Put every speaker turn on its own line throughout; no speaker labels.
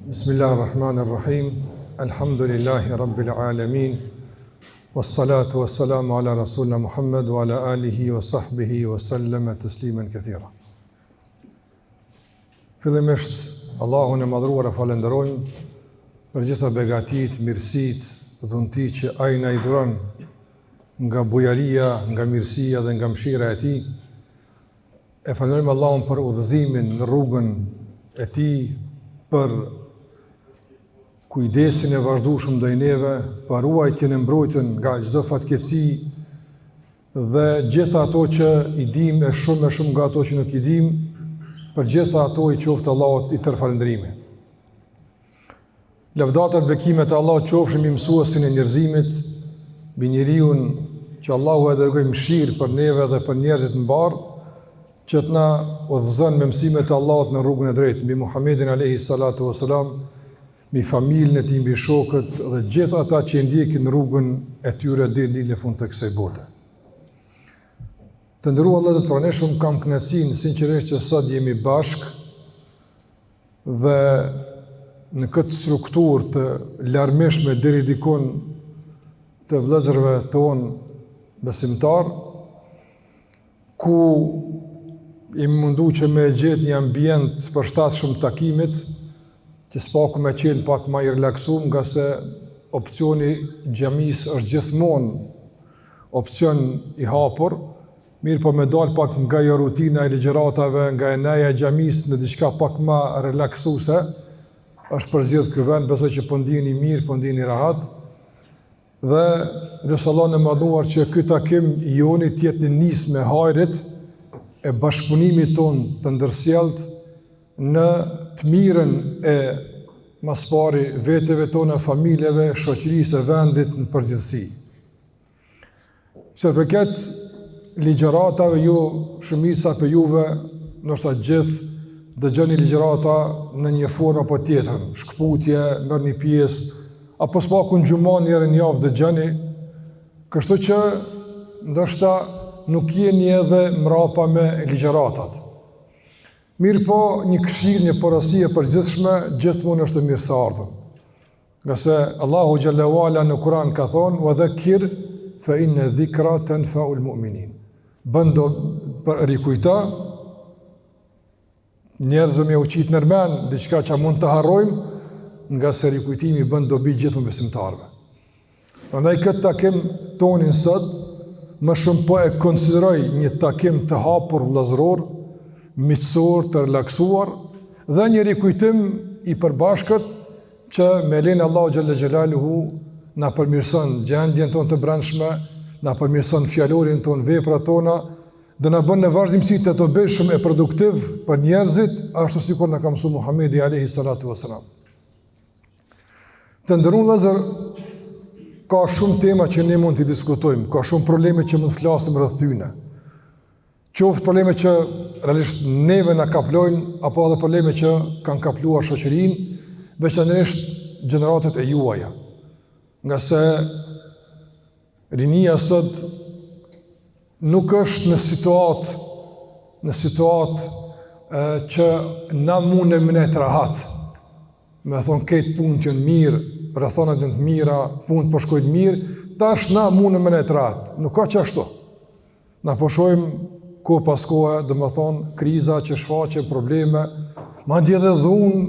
Bismillahirrahmanirrahim. Alhamdulillahi rabbil alamin. Wassalatu wassalamu ala rasulna Muhammad wa ala alihi wa sahbihi wa sallama tasliman kathira. Fillimisht Allahun e madhruar e falenderojmë për gjitha begatit, mirësitë, dhunti që ai na i dhuron nga bujaria, nga mirësia dhe nga mëshira e tij. E falenderojmë Allahun për udhëzimin në rrugën e tij, për kujdesin e vazhdueshëm ndaj neve, për ruajtjen e mbrojtjen nga çdo fatkeqësi dhe gjitha ato që i dimë e shumë nga ato që nuk i dimë, për gjitha ato i qoftë Allahut i tërë falëndrimi. Lavdata dhe bekimet e Allahut qofshin mbi mësuesin e njerëzimit, mbi njeriu që Allahu e dërgoi mëshirë për neve dhe për njerëzit mbar, që të na udhëzon me mësimet e Allahut në rrugën e drejtë, mbi Muhamedit alayhi salatu wasalam, mbi familjen e tij, mbi shokët dhe gjithë ata që ndjekin rrugën e tyre deri në fund të kësaj bote. Të nderuar Allahu të praneshëm, kam kënaqësinë sinqerisht që sot jemi bashkë dhe në këtë strukturë të larmishme deri dikon të vëllezërve tonë besimtar, ku jemi mundu që me gjetë një ambient përshtatshëm takimit, që s'paku me qenë pak ma i relaksum, nga se opcioni xhamis është gjithmonë opcion i hapur, mirë po me dalë pak nga jo rutina e ligjëratave, nga e neja xhamis në diçka pak ma relaksuse, është përzjedh ky vend, besoj që po ndiheni mirë, po ndiheni rahat, dhe nëse Allah në madhuar që ky takim i joni tjetë në nismë me hajrit e bashkëpunimit ton të ndërsjellët në të mirën e maspari veteve tona, familjeve, shoqërisë e vendit në përgjithësi. Që përket ligjëratave, ju shumica për juve, ndoshta gjithë dëgjoni ligjërata në një formë apo tjetër, shkputje, merrni pjesë, apo s'paku në xhuman njëherë në javë dëgjoni, kështu që ndoshta nuk jeni edhe mrapa me ligjëratat. Mirë po, një këshill, një porosi e përgjithshme gjithmonë është e mirëseardhur. Nga se Allahu xhallahu ala në Kur'an ka thonë: "Wa dhakkir fa inna dhikra tanfa'ul mu'minin." Bëndo për rikujta, njerëzve me uqit nërmen, diçka që mund të harrojmë, nga se rikujtimi bën dobi gjithmonë besimtarëve. Prandaj këtë takim tonin sot, më shumë po e konsideroj një takim të hapur vëllazëror, miqësor, të relaksuar, dhe një rikujtim i përbashkët që me lenë Allahu xhalla xhelaluhu na përmirëson gjendjen tonë të brendshme, na përmirëson fjalorin tonë, veprat tona, dhe na bën në vazhdimsi të dobishëm e produktiv për njerëzit, ashtu sikur na ka mësuar Muhamedi alayhi salatu wasalam. Të nderuar vëllezër, ka shumë tema që ne mund të diskutojmë, ka shumë probleme që mund të flasim rreth tyne. Qoftë probleme që realisht neve na kaplojnë, apo edhe probleme që kanë kapluar shoqërinë, veçanërisht gjeneratat e juaja. Nga se rinia sot nuk është në situatë që na mundem ne të rahat. Me thonë këtë punë që në mirë, rrethonat në të mira, punë po shkojnë mirë, tash na mundem ne të rahat. Nuk ka që ashtu. Na po shohim kohë pas kohë, dhe më thonë, kriza që shfaqe, probleme, madje edhe dhunë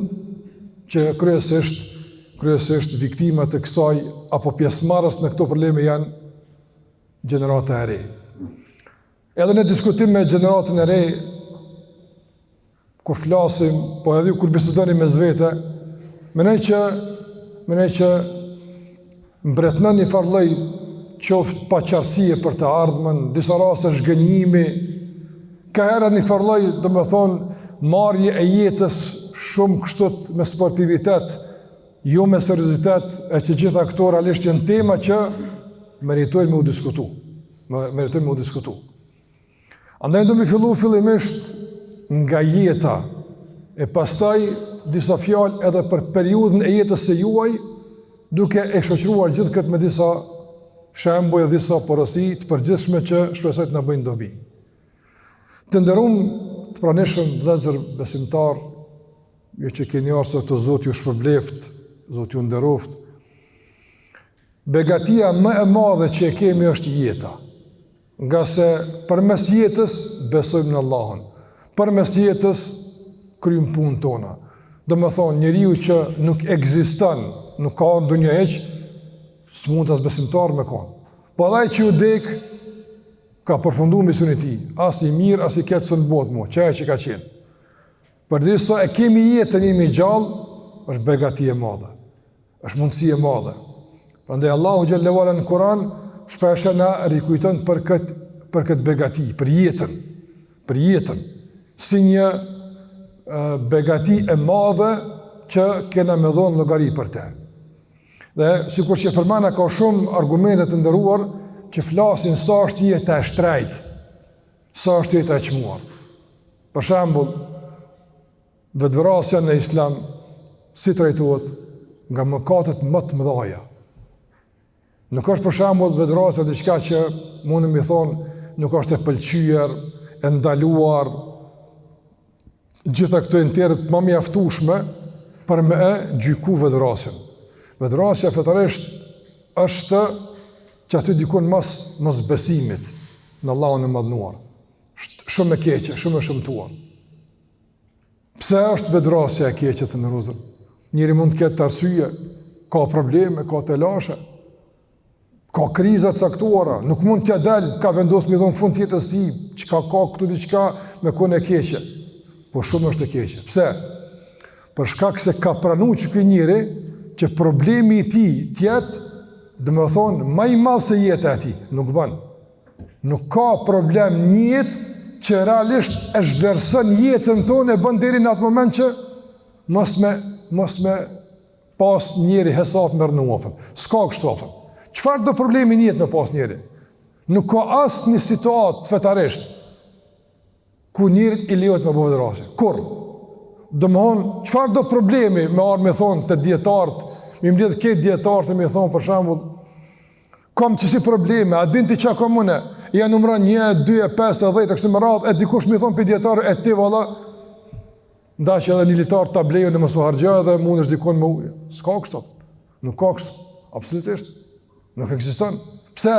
që kryesisht viktimat e kësaj, apo pjesëmarrës në këto probleme janë gjenerata e re. Edhe në diskutim me gjeneratën e re, kur flasim, po edhe kur bisedoni me zvete, menoj që mbretënon një farë lloj qoftë paqartësie për të ardhmen, disa raste zhgënjimi, ka herë një farloj, dhe me thonë, marrje e jetës shumë kështot me sportivitet, jo me seriozitet, e që gjitha këto realisht janë tema që meritojnë me u diskutu. Andaj do me fillu fillimisht nga jeta, e pastaj disa fjalë edhe për periudhën e jetës së juaj, duke e shoqëruar gjithë këtë me disa shembuj dhe disa porosi të përgjithshme që shpresoj të na bëjnë dobi. Të nderuar të praneshëm vëllezër besimtar, ju që keni arë të Zotë ju shpërbleft, Zotë ju nderoft. Begatia më e madhe që e kemi është jeta. Nga se përmes jetës besojmë në Allahun. Përmes jetës kryjmë punë tona. Do më thonë, njeriu që nuk ekziston, nuk ka në dunja heq, s'mund të besimtar me konë. Po dhaj që ju dek, ka përfundu misionin e tij, as i mirë, as i ketë së në botë mu, që e që ka qenë. Përdisa e kemi jetën jemi gjallë, është begati e madhe, është mundësi e madhe. Prandaj Allahu xhallahu ala në Kur'an shpesh na rikujton për këtë begati, për jetën, si një begati e madhe që kena me dhonë llogari për te. Dhe sikur që përmana ka shumë argumente të nderuar që flasin sa është jeta e shtrejtë, sa është jeta e çmuar. Për shembull, vetvrasja në Islam si trajtohet nga mëkatet më të mëdha. Nuk është për shembull vetvrasja diçka që mundem i thonë nuk është e pëlqyer, e ndaluar, gjitha këto interët më mjaftueshme për me e gjyku vetvrasjen. Vetvrasja fetarisht është që aty dikon mos besimit në Allahun e madhnuar. Shumë e keqe, shumë e shëmtuar. Pse është vetvrasja e keqe të nëruzëm? Njëri mund të ketë arsye, ka probleme, ka telashe, ka krizat saktuara, nuk mund t'ja del, ka vendosur mi dhon fund jetës tij, çka ka këtu diçka me kone e keqe. Po shumë është e keqe. Pse? Për shkak se ka pranuar që ky njeri që problemi i tij tjetë, dhe me thonë, ma i malë se jetë e ti, nuk bën. Nuk ka problem një jetë që realisht e zhvlerëson jetën tonë e bën deri në atë moment që mos me pas njeri hesap me rënuafën. S'ka kështu afën. Çfarë do problemi një jetë me pas njeri? Nuk ka asë një situatë fetarisht ku njerit i lejohet me bëvë vetvrasje. Kur? Do më thonë, çfarë do problemi me arë me thonë të djetartë, mi mbledh këtë djetartë me thonë për shembull, kam qësi probleme, a din ti qa komune, ja numëran 1, 2, 5, 10, kështë më radhë, e dikush mi thonë për djetarë, e ti valla, nda që edhe një litarë të blejo në mësu hargja dhe mund është dikon më ujë. S'ka kështë, nuk ka kështë, absolutisht, nuk eksiston. Pse?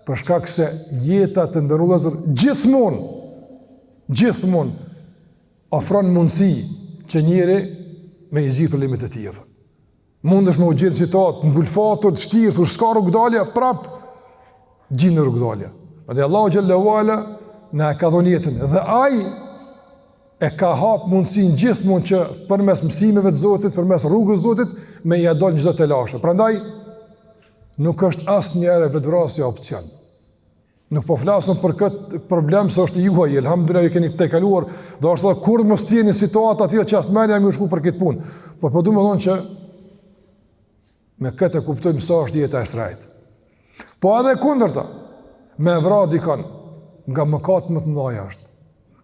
Për shkak se jeta të ndërrullazër gjithmonë ofron mundësi që njeri me i zhjith problemet e tjeve. Mund është me u gjithë situatë, ngulfatur, të shtirë, thur s'ka rrugdalja, prap, gjinë rrugdalja. Dhe Allahu xhallahu ala na ka dhënë jetën, dhe ai e ka hap mundësinë gjithmonë që përmes mësimeve të Zotit, përmes rrugës së Zotit, me ia dal çdo të lashë. Prandaj nuk është asnjëherë vetvrasja opcion. Nuk po flasim për këtë problem se është juaj, elhamdulillah ju keni të kaluar, do është thotë kur mos jeni në situata të tilla që asmëria më shku për këtë punë. Po do të thonë që me këtë e kuptojmë sa është jeta e shtrejtë. Po edhe kundërta, me vra dikon, nga mëkat më të mëdha është.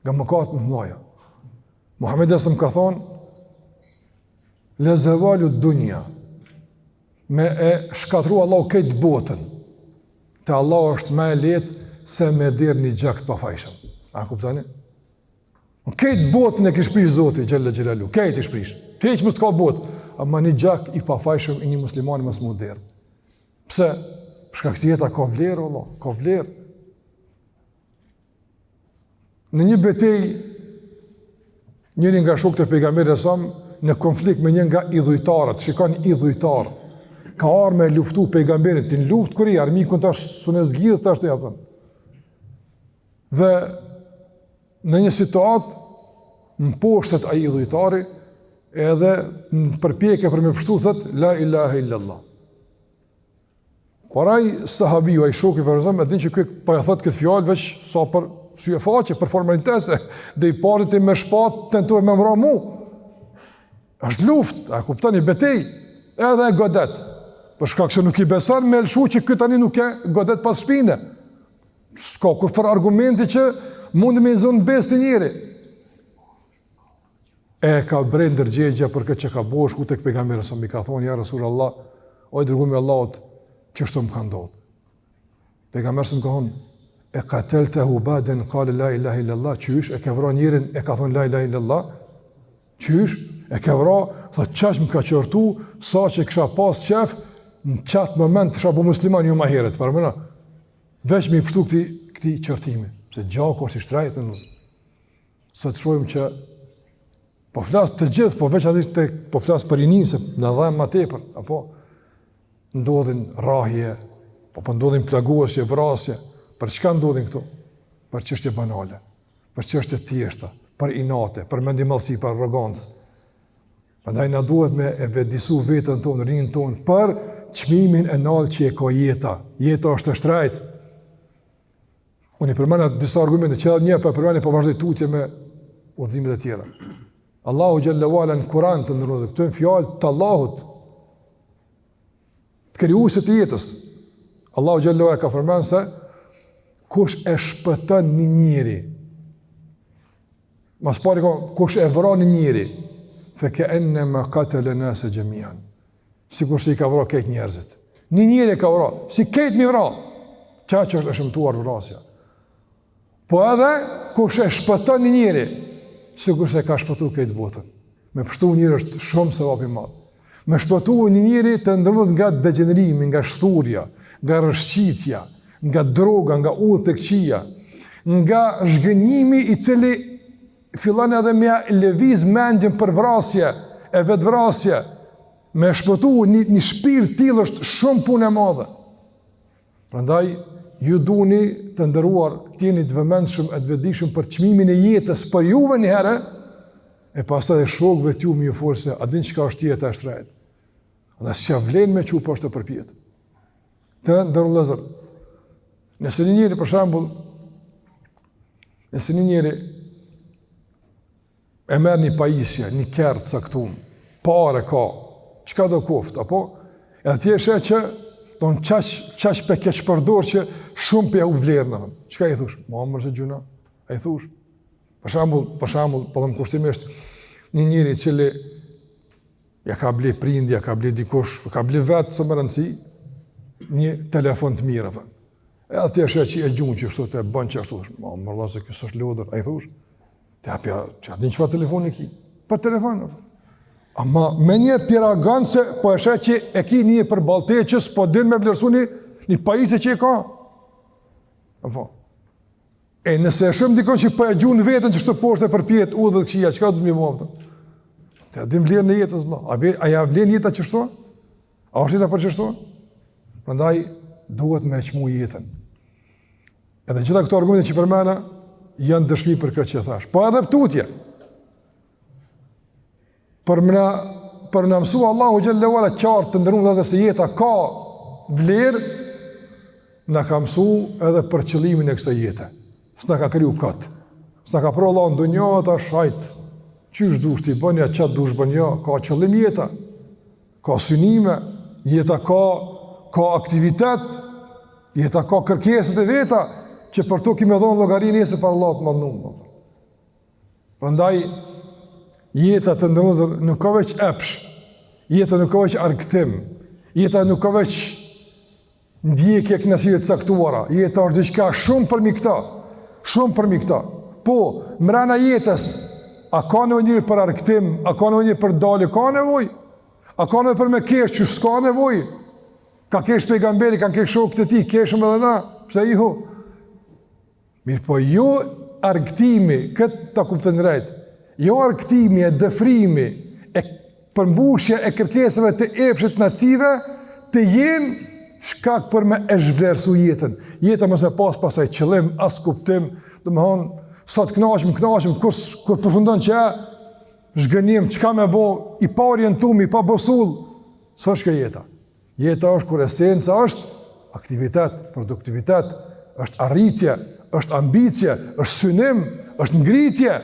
Nga mëkat më të mëdha. Muhamedi s.a.s. ka thonë, le zevalu dunja, me e shkatru Allah këtë botën, te Allah është më e lehtë se me derë një gjak të pafajshëm. A kuptoni? Këtë botën e kishprish Zoti xhalla xhelalu, këtë i shprish. Keq mos ka botë, ama një gjak i pafajshëm i një muslimani mos mund derë. Pse? Për shkak se jeta ka vlerë, Allah, ka vlerë. Në një betejë, njëri nga shokët e pejgamberit sa në konflikt me një nga idhujtarët, shikon idhujtar, ka ardhur me luftu pejgamberin në luftë kur i armikun tash sunë zgjidh tash të japën. Dhe në një situatë mposhtet ai idhujtari edhe në përpjekje për me pështu thot la ilaha illallah. Por ai sahabiu, ai shoku i përëzëm, e din që këtë pa e thot këtë fjallë veç sa për sy e faqe, për formalitese, dhe i parit i me shpat tentuar me mra mu. Është luft, a kuptoni, betej, edhe e godet. Për shkak se nuk i beson me lëshu që këtë tani nuk e godet pas shpine. S'ka kur fër argumenti që mundi me i zonë bes të njëri. E ka brejnë dërgjegja për këtë që ka bosh, ku të këtë pejgamberi sa mi ka thonë, ja Rasul Allah, oj dërgumi Allahot, që shtu më ka ndodhë. Pejgamberi sa më ka thonë, e qatel të hubaden, kale la ilaha illallah, qysh, e ke vra njërin, e ka thonë la ilaha illallah, qysh, E ka vra, thot qash më ka qërtu, sa që kësha pas qef, në qatë moment kësha po musliman ju ma heret, parëmëna. Veç me i përtu këti qërtimi, se gjako është i shtrajtë në nëzë. Sot shojmë që po flasë të gjithë, po veç atë po flasë për inin, se në dhemë ma tepër, apo ndodhin rahje, po ndodhin plagosje, vrasje, për çka ndodhin këto? Për çështje banale, për çështje tjeshta, për inate, për mendimallësi, për arrogancë. Prandaj na duhet me e vedisu vetën tonë, rinën tonë, për çmimin e nallë që e ka jeta. Jeta është e shtrajtë. Unë i përmenda disa argumente, që edhe një përmenda po vazhdoj tutje me udhëzimet e tjera. Allahu xhallahu ala në Kur'an të ndërrozë, këto janë fjalë të Allahut, të krijuesit të jetës. Allahu xhallahu ala ka përmendur se kush e shpëton një njeri, mas pari kush e vron një njeri, fe ke enne me katele nëse gjemian, si kur si i ka vra kejt njerëzit. Një njeri ka vra, si kejt mi vra, qa që është e shëmtuar vrasja. Po edhe kush e shpëton një njeri, si kur se ka shpëtu kejt botën. Me pështu njëri është shumë se vapi madhë. Me shpëtu një njeri të ndërmës nga degenerimi, nga shthurja, nga rëshqitja, nga droga, nga udhë të këqia, nga zhgënjimi i cili fillan edhe me lëviz mendjen për vrasje, e vetë vrasje, me shpëtu një shpirt tillë është shumë punë e madhe. Prandaj, ju duni të ndëruar, tjeni të vëmendshëm e të vetëdijshëm për çmimin e jetës për juve një herë, e pastaj shokëve t'ju më ju folë se a din çka është jeta e shtrejtë. Dhe s'ja vlen me çu poshtë përpjet. Të ndërru lëzër. Nëse një njeri, për shembull, nëse një njeri e merr një pajisje, një kertë caktuar, pare ka, çka do koft, apo? Edhe ti e sheh që don çash pe keq përdor që shumë pe u vlerën. Çka i thosh? Muhammed se gjuna. Ai thosh. Për shembull, po them kushtimisht, një njeri i cili ja ka ble prindja, ka ble dikush, ka ble vetë së më rëndësi, një telefon të mirë, apo. Edhe ti e sheh që e gjunë që kështu të bën që ashtu, më valla se kjo s'është lodër, ai thosh. Ti hapja din çfarë telefoni ki? Për telefon. Ama me një tiragan se po e sheh që e ki një përballte që s'po din me vlerësuni një pajisje që e ka. Apo. E nëse e shumë dikon që po e gjun veten që çto poshtë e përpjet udhë këqija, çka do të më bëj? Ti a din vlerën e jetës vëlla? A ja vlen jeta çështo? A është jeta për çështo? Prandaj duhet me çmu jetën. Edhe gjitha këto argumente që përmenda janë dëshmi për këtë që thash. Po edhe tutje. Për na mësua Allahu xhallahu ala qartë të ndërruar dhe se jeta ka vlerë, na ka mësuar edhe për qëllimin e kësaj jete. S'na ka kriju kot. S'na ka pru Allah në dunjë ta shajt. Qysh dush ti bën ja çat dush bën ja, ka qëllim jeta. Ka synime, jeta ka aktivitet, jeta ka kërkesat e veta që për to kime dhonë llogari nesër për Allah të madhnuar. Prandaj jeta të ndërmuzër nuk ka veç epsh, jeta nuk ka veç argëtim, jeta nuk ka veç ndjekje kënaqësive të caktuara, jeta është diçka shumë përmi këta. Po, mbrana jetës, a ka nevojë për argëtim, a ka nevojë për dalje, ka nevojë? A ka nevojë për me kesh që s'ka nevojë? Ka kesh pejgamberi, ka kesh shokët e tij, keshëm edhe na, pse i hu? Mirë po, jo argëtimi, këtë ta kuptën drejt, jo argëtimi e dëfrimi, e përmbushja e kërkesave të epshit nacive, të jenë shkak për me e zhvlerësu jetën. Jeta mëse pasaj qëllim, as kuptim, dhe më honë, sa të knaqëm, kur përfundon që zhgënim, qka me bo, i pa orientum, i pa bosull, së është ka jeta. Jeta është kur esenca është aktivitet, produktivitet, është arritje, është ambicie, është synim, është ngritje.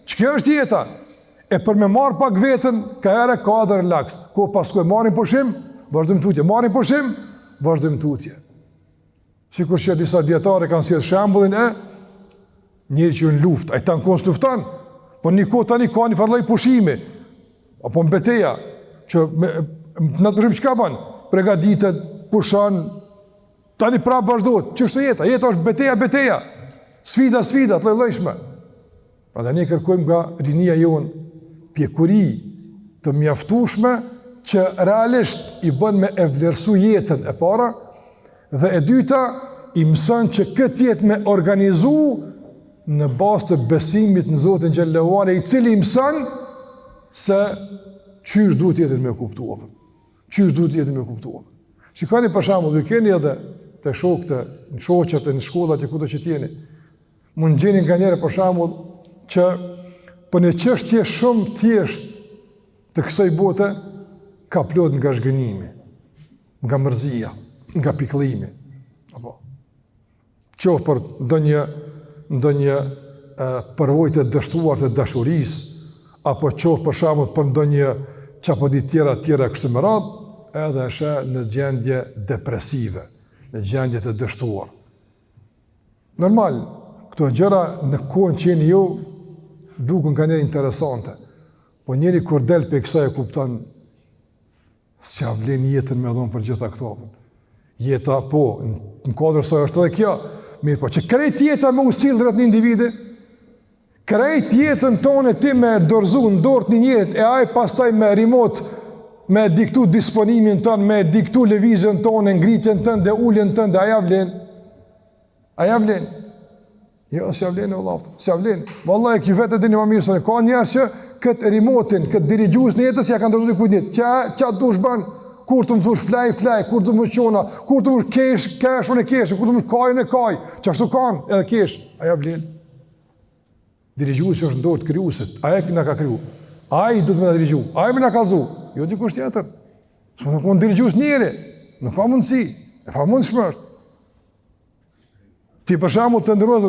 Ç'kjo është jeta? E për me marr pak veten, ka herë ka dhe relaks. Ko paskoj marrim pushim, vazhdojmë tutje. Marrim pushim, vazhdojmë tutje. Sikur që disa dietarë kanë sjellë shembullin e njëri që në luftë, ai tankon lufton, po kohë tani ka një farlloj pushimi, apo mbeteja, që në të pushim çka bën? Përgatitet, pushon, tani prapë vazhdohet. Ç'është jeta? Jeta është beteja. Sfida të lloj-llojshme. Prandaj ne kërkojmë nga rinia jonë pjekuri, të mjaftueshme që realisht i bën me e vlerësu jetën e para, dhe e dyta i mëson që këtë jetë me organizu në bazë të besimit në Zotin xhallahu ala, i cili i mëson se qysh duhet jetën me kuptuar. Qysh duhet jetën me kuptuar. Shikoni për shembull, ju keni edhe të shokët, në shoqat, në shkollat e kudo që jeni. Mund gjeni nganjëherë për shembull që për një çështje shumë thjesht të kësaj bote ka plot nga zhgënjimi, nga mërzia, nga pikëllimi. Apo qoftë për ndonjë përvojë të dështuar të dashurisë, apo qoftë për shembull për ndonjë çapodi tjera kështu me radhë, edhe është në gjendje depresive, në gjendje të dështuar. Normal, këto gjëra në kohën që jeni ju duken nga njëri interesante, po njëri kur del për kësaj e kupton s'ja vlen jetën me dhonë për gjitha këto. Jeta po, në kodrë saj është edhe kjo, mirë po që krejt jeta me usill rreth një individi, krejt jetën tonë ti me dorëzu në dorët një njerit, e aj pastaj me remote, me diktu disponimin tënë, me diktu lëvizjen tonë, ngritjen tënë, dhe ulljen tënë, dhe aja vlen. Aja vlen. Jo, s'ja vlen e vëllaftë, s'ja vlen. Vallaj, kjo vetë e dini më mirë, ka njerëz që këtë remotin, këtë dirigjues në jetës, ja kanë dorëzu kujt ditë. Qa dush ban, kur të më thush flaj, kur të më qona, kur të më keshën e keshën, kur të më kajën e kaj, që ashtu kanë, edhe kesh, aja vlen. Dirigjues që është ndorë të krijuesit, aja na ka kriju. Ai do të më dirigju, ai më na kallzu. Jo dikush tjetër. S'u nuk mund dirigjues njëri. Nuk ka mundësi. E pa mundshmë. Ti për shembull të ndërroz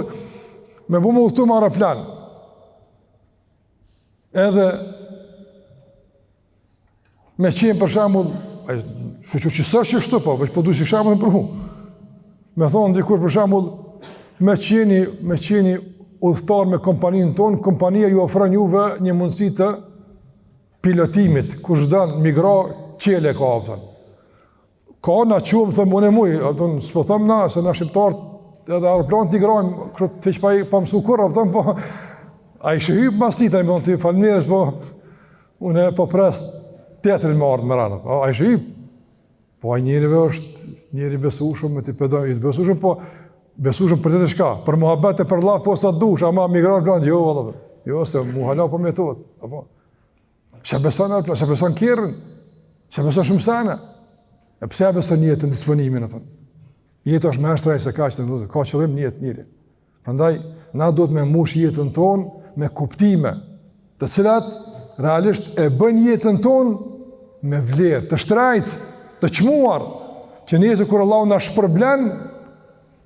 me bëmë udhëtu me aeroplan. Edhe me qenë për shembull, që s'është kështu po, veç po duhet si shembull për mua. Me thonë dikur për shembull, me qeni udhëtar me kompaninë tonë, kompania ju ofron juve një mundësi të pilotimit, kush dan migra qele ka apëtën. Ka na qumë, thëmë, unë e muj, s'po thëmë na, se na shqiptarët edhe aeroplan t'i grajmë, të që pa mësu kur, apëtën, po, a i shëhypë mas tita, i më të falmirës, po, unë e po pres teatrin më ardhë më ranë, a i shëhypë, po a njerive është njeri besushëm, me t'i pedojnë, i të besushëm, po, besushëm për të të shka, për muhabet e për la, po sa dush, ama migrar plan, jo, se muhala po metod, apo. Që beson atë, që beson kjerën, që beson shumë sana. E pse beson jetën, disponimin, apo. Jeta është më e shtrejtë se kaq të ndodhë, ka qëllim në jetë njëri. Prandaj, na duhet me mbush jetën tonë me kuptime, të cilat realisht e bën jetën tonë me vlerë, të shtrejtë, të çmuar, që nesër kur Allahu na shpërblen,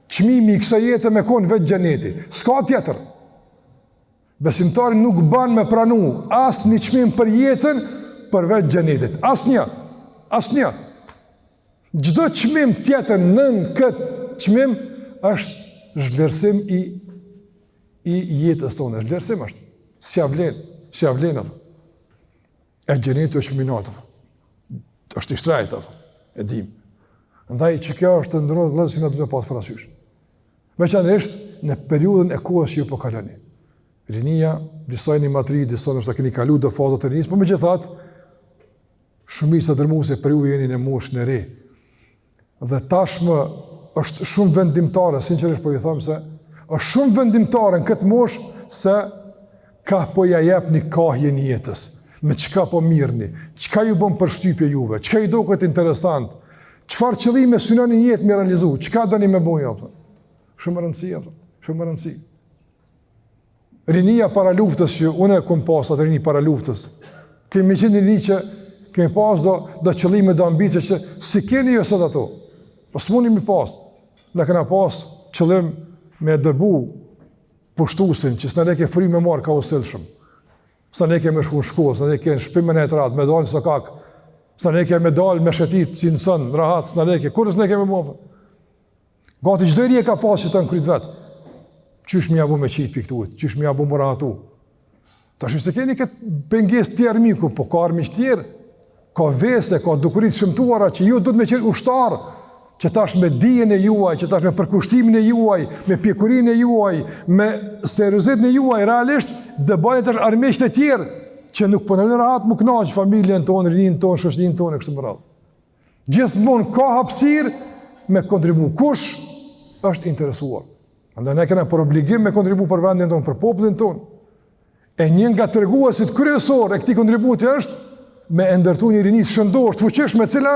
çmimi i kësaj jete me kon vetë xheneti. S'ka tjetër. Besimtari nuk ban me pranu asë një çmim për jetën për vetë xhenetit. Asnjë. Çdo çmim tjetër nën këtë çmim është zhvlerësim i jetës tonë. Zhvlerësim është. S'ja vlen atë. E xheneti është minat. Është i shtrejtë atë. E dim. Ndaj që kjo është të ndërrodhë vëllezër si na duhet pas parasysh. Veçanërisht në periudhën e kohës që ju po kaloni. Rinia, disa një matri, disa nështë të keni kalu dhe fazat e rinis, po me gjithat, shumica dërmuese periudhë jeni në moshën e re. Dhe tashmë është shumë vendimtare, sinqerisht po i them se, është shumë vendimtare në këtë moshë se ka po ja jep një kahje një jetës, me qka po mirëni, qka ju bën për shtypje juve, qka ju do këtë interesant, qfar qëllime synoni një jetë me realizu, qka do një me boja, shumë rëndësi. Rinia para luftës që unë e kom pas atë rini para luftës. Kemi qenë një rini që kemi pas do qëllime, do ambicie që si keni jo sot ato. Po s'mundi mi pas. Ne kena pas qëllim me dërbu pushtusin që s'na leke fri me marë ka usilshëm. S'na leke me shku në shkollë, s'na leke në shpime në etrat, me dalë në sokak. S'na leke me dalë me shetit, si në sën, rahat, s'na leke. Kur s'na leke me mua? Gati çdo njeri ka pas që të në kryt vetë. Qysh mi abu me qitë piktuit, qysh mi abu më rahatu. Ta shumë se keni këtë penges tjerë miku, po ka armiq tjerë, ka vese, ka dukurit shëmtuara që ju du të me qenë ushtarë, që tash me dijen e juaj, që tash me përkushtimin e juaj, me pjekurin e juaj, me seriozitetin e juaj, realisht, dhe bani tash armiqt e tjerë, që nuk po në rahat më kënaqë familjen tonë, rinin tonë, shoqërinë tonë kështu me radhë. Gjithmonë ka hapësirë me kontribu. Kush është interesuar? Andaj ne kemi për obligim me kontribu për vendin tonë, për popullin tonë. E një nga treguesit kryesor e këtij kontributi është me ndërtu një rini shëndosh, të fuqishme, e cila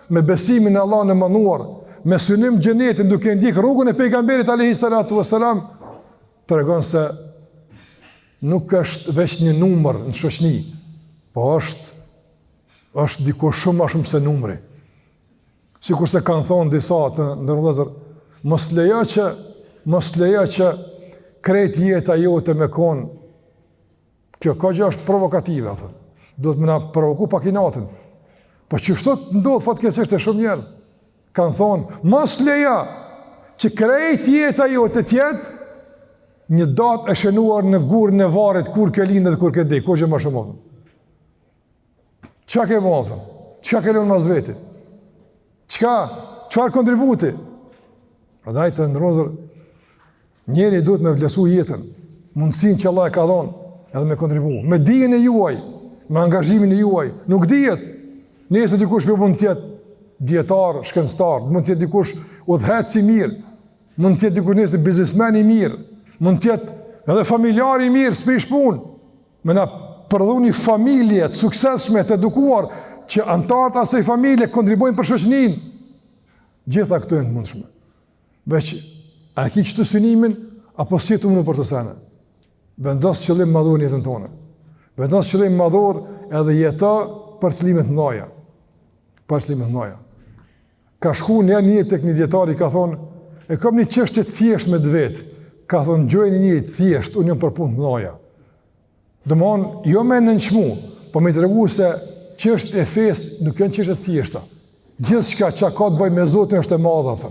me besimin në Allahun e mënduar, me synim xhenetin, duke ndjek rrugën e pejgamberit alayhi salatu wasalam, tregon se nuk është veç një numër në shoqni, po është diko shumë ma shumë se numri. Sikur se kanë thonë disa të ndërvëllezër, mos lejo që krejt jeta jote me konë, kjo ka gjë është provokative, do të më na provoku pak i natën. Po që shtot ndodhë fatkeqësisht e shumë njerëz, kanë thonë, mos lejo që krejt jeta jote tjetë një datë e shënuar në gurën e varit, kur ke lindë dhe kur ke dek, ko që më shumë. Qa ke më? Qa ke lënë mas veti? Qëfar kontributi? Prandaj të ndërozër, njeri duhet me vlesu jetën, mundësin që Allah e ka dhonë, edhe me kontribu. Me dijen e juaj, me angazhimin e juaj, nuk dijet. Nëse dikush për mund tjetë dietar, shkencëtar, mund tjetë dikush udhëhec i mirë, mund tjetë dikush nëse biznesmen i mirë, mund tjetë edhe familjar i mirë, s'pish punë, me na përdhu një familje të suksesshme, të edukuar, që antarët asaj familje kontribojnë për shoqërinë. Gjitha këto janë të mundshme. Veç, a ki qëtë synimin, apo si të unë për të sene? Vendos qëllim madhur në jetën tonë. Vendos qëllim madhur edhe jeta për qëllimet ndaja. Për qëllimet ndaja. Ka shku një tek një djetari, ka thonë, e kam një çështje të thjesht me vetë. Ka thonë, gjojnë një të thjesht, unë jam për punë të ndaja. Dëmon, jo me nënçmu, po me të regu se çështjet e fesë nuk janë çështje të thjeshta. Gjithçka që ka të bëjë me Zotin është e madhe atë.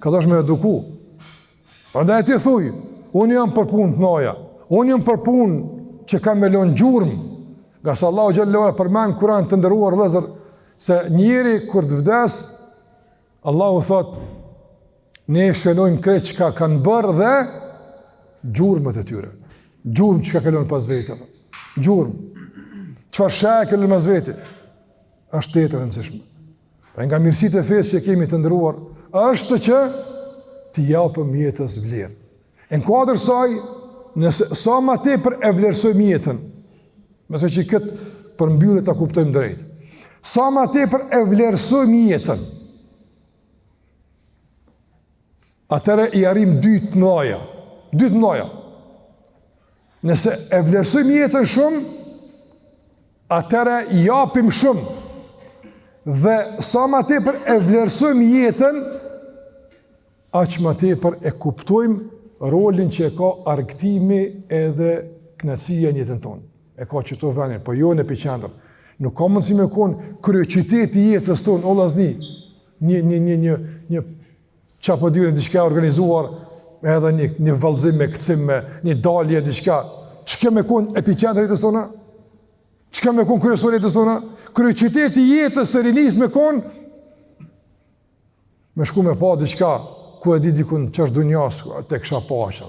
Ka dash me eduku. Prandaj ti thuj, unë jam për punë të ndaja. Unë jam për punë që kam me lënë gjurmë. Nga sa Allahu xhallahu ala përmend Kur'an të nderuar vëllezër se njeri kur të vdes, Allahu thot, ne shënojmë krejt çka kanë bërë dhe gjurmët e tyre. Gjurmë që ka këllon pas vete. Gjurmë. Qëfar shaj këllon pas vete? Është të jetë rëndësishme. Nga mirësit e fesë që kemi të ndëruar, është që t'i japëm jetës vlerë. Në kuadrë saj, nëse sa ma te për e vlerësojmë jetën, mëse që këtë përmbyllet ta kuptojmë drejt, sa ma te për e vlerësojmë jetën, atëre i arim dy të mëdha. Nëse e vlerësojmë jetën shumë, atëre i japim shumë. Dhe sa ma tepër e vlerësojmë jetën, aq ma tepër e kuptojmë rolin që e ka argëtimi edhe kënaqësia në jetën tonë. E ka qëto venin, po jo në epiqendër. Nuk ka mundësi me konë kryeqyteti i jetës tonë, o lazni, një çapëdyrë diçka organizuar, edhe një vallëzim me këtësim, një dalje diçka. Ç'ka me konë epiqendër jetës tonë? Ç'ka me konë kryesor jetës tonë? Kryeqyteti i jetës së rinis me konë me shku me pa diçka ku e di dikun ç'është dunjas tek kisha pasha.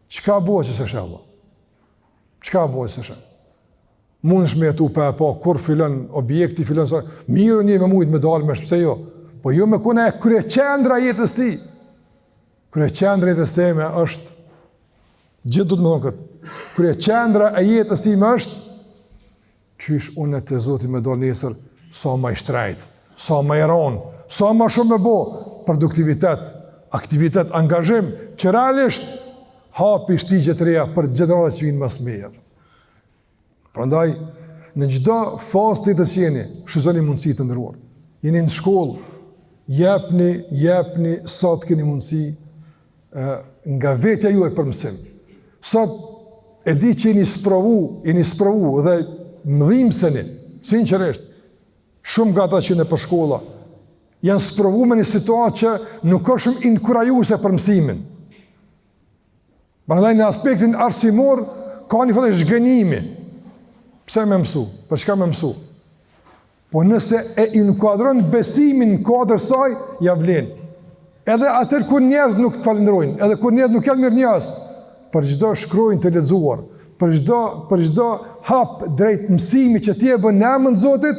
Ç'ka bëhet që s'është Allah? Ç'ka bëhet s'është? Mundesh me tu pa kur filon objekti, filon sa mirë një me mujt me dalë me pse jo. Po jo me kone kryeqendra jetës ti. Kryeqendra jetës time është gjithë do të më thonë këtë. Kryeqendra e jetës time është qysh unë të Zoti me do nesër sa ma i shtrejt, sa ma i ronë, sa ma shumë me bo produktivitet, aktivitet, angazhim, që realisht hapi shtigje të reja për generalet që vinë mas mejer. Prandaj, në gjdo fazë të jetës jeni, shuzoni mundësi të ndëruar. Jeni në shkollë, jepni, sa të keni mundësi nga vetja ju e për mësim. Sa e di që jeni sprovu dhe mëdhimseni, sinqerisht, shumë nga ata që në për shkolla, janë sprovu me një situatë që nuk është shumë inkurajuse për mësimin. Prandaj në aspektin arsimor, ka një fëllë zhgënjimi. Pse me mësu? Për çka me mësu? Po nëse e inkuadron besimin në kuadrë saj, ja vlen. Edhe atër kur njerëz nuk të falenderojnë, edhe kur njerëz nuk janë mirë njerëz, për çdo shkronjë të lexuar, për çdo hap drejt mësimit që ti e bën në emrin e Zotit,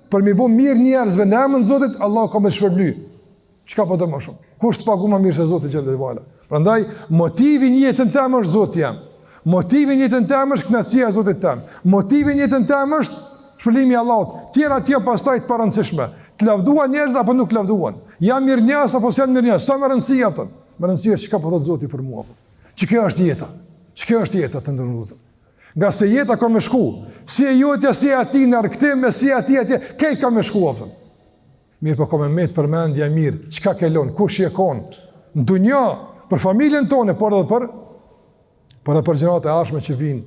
për mi bë mirë njerëzve në emrin e Zotit, Allah ka më shpërbly. Çka po do më shumë? Kush të pagu më mirë se Zoti xhallahu ala. Prandaj motivi në jetën tëmë është Zoti jam. Motivi në jetën tëmë është kënaqësia e Zotit tëm. Motivi në jetën tëmë është shpëlimi i Allahut. Tjera tje pastaj të parëndësishme. Të lavduan njerëz apo nuk lavduan? Jam mirënjohës apo s'jam mirënjohës? Sa më rëndësi ato? Më rëndësi është çka po thot Zoti për mua. Që kjo është jeta. Që kjo është jeta të ndërruar. Nga se jeta ka më shku. Si e jotja, si e ati në arktim, si e ati atje, kej ka më shku apo. Mirë po ka me të përmendja mirë. Çka ke lënë? Kush je kon? Në dunjë për familjen tonë, por edhe për gjërat e ardhshme që vijnë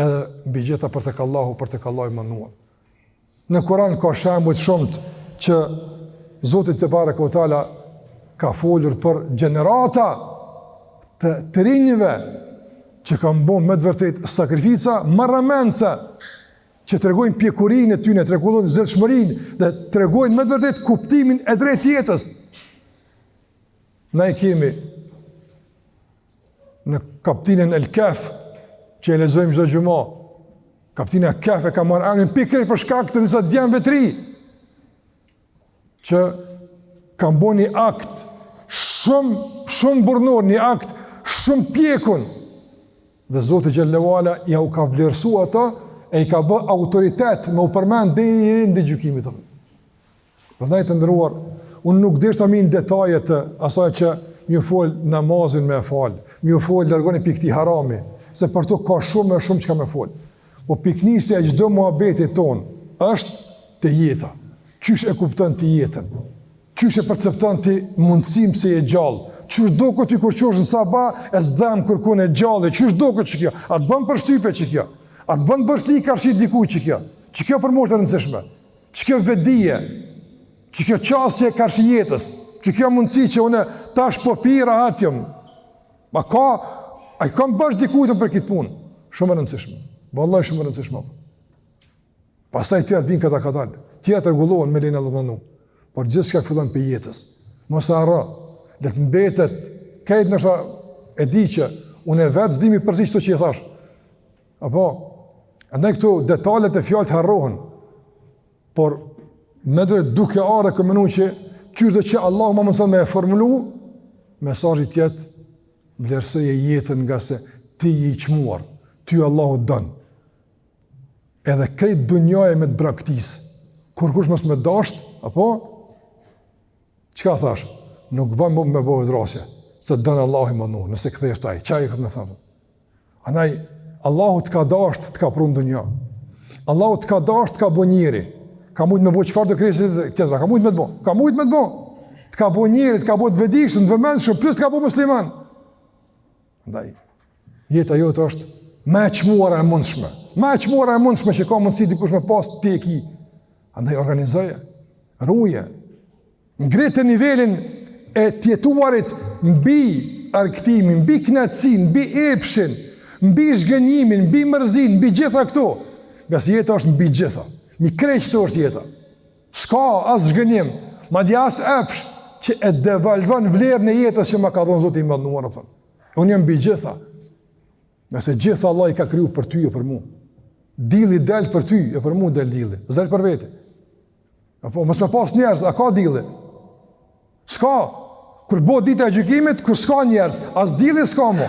edhe mbi gjeta për tek Allahu, për tek Allahu i mënduar. Në Kur'an ka shembuj shumë që Zoti te barekuhu teala ka folur për gjenerata të rinjve që kanë bën me të vërtetë sakrifica marramense që tregojnë pjekurinë e tyre, tregojnë zotshmërinë dhe tregojnë me të vërtetë kuptimin e drejtë jetës. Ne kemi në kapitullin El-Kahf që e lexojmë çdo xumë. Kapitulli El-Kahf e ka marrë emrin pikërisht për shkak të disa djemve të ri që kanë bën një akt shumë burnor, një akt shumë pjekun. Dhe Zoti xhallahu ala ja u ka vlerësuar ato e i ka bë autoritet me u përmend deri në gjykimin e tij. Prandaj të ndëruar, unë nuk desha më në detaje të asaj që më fol namazin me fal, më fol largoni pikë harami, se për to ka shumë çka më fol. Po piknisja e çdo muhabeti ton është te jeta. Qysh e kupton ti jetën? Qysh e percepton ti mundësim se je gjallë? Qysh do këtë ty kur qosh në sabah e zdhem kërkun e gjallë? Qysh do këtë që kjo? A të bën përshtypje që kjo? A të bën bërshli karshit dikuj që kjo? Që kjo për mua të rëndësishme? Që kjo vedije? Që kjo qasje karshi jetës? Që kjo mundësi që une tash po pira atjëm? Ma ka, a i kam bësh dikujtën për këtë punë? Shumë e rëndësishme. Vallaj shumë e rëndësishme. Pastaj tjetë vinë këta dalë. Tjetë regulohen me lejnë Allahut, por gjithë shka fillon për jetës. Mos harro, le të mbetet, kajtë nësha e di që unë e vetë zdimi për ti qëto që i thash. Apo, ndaj këtu detalet e fjallët harrohen, por me dhe duke are këmënu që qyrë dhe që Allah ma mësën me e formulu, mesazhi tjetë vlerësoj e jetën nga se ti i qmuar, ty Allahu dënë. Edhe krejt dunjaje me të braktisë. Kur kush mos me dasht, apo? Çka thash? Nuk bën me bëvë drasje, se dënë Allah i mënu, nëse këthejsh taj, qaj i këtë me thëmë. Andaj, Allahu të ka dasht, të ka prunë dunja. Allahu të ka dasht, të ka bo njeri. Ka mujtë me bo qëfar të kresit tjetëra, ka mujtë me të bo. Ka mujtë me të bo. Të ka bo njeri, të ka bo të vedikshë, të vëmendshëm, plus të ka bo musliman. Andaj, jeta jote është me qmuara e mundshme. Me qmuara e mundshme që ka mundësi dikush me pas të teki. Andaj organizoje, ruje, ngritë nivelin e tjetuarit mbi arktimin, mbi knatësin, mbi epshin, mbi zhgënjimin, mbi mërzin, mbi gjitha këto. Nga si jeta është mbi gjitha. Mi krejtë të është jeta. Ska as zhgënjim, ma di as epsh që e devalvan vlerën e jetës që ma ka dhonë Zotë i madhnuar. Unë jam mbi gjitha. Nga se gjitha Allah i ka kriju për ty e për mu. Dili del për ty e për mu del dili. Zdel për vete. Apo, mos me pas njerëz, a ka dili? S'ka. Kur bo dita e gjykimit, kur s'ka njerëz, as dili s'ka mo.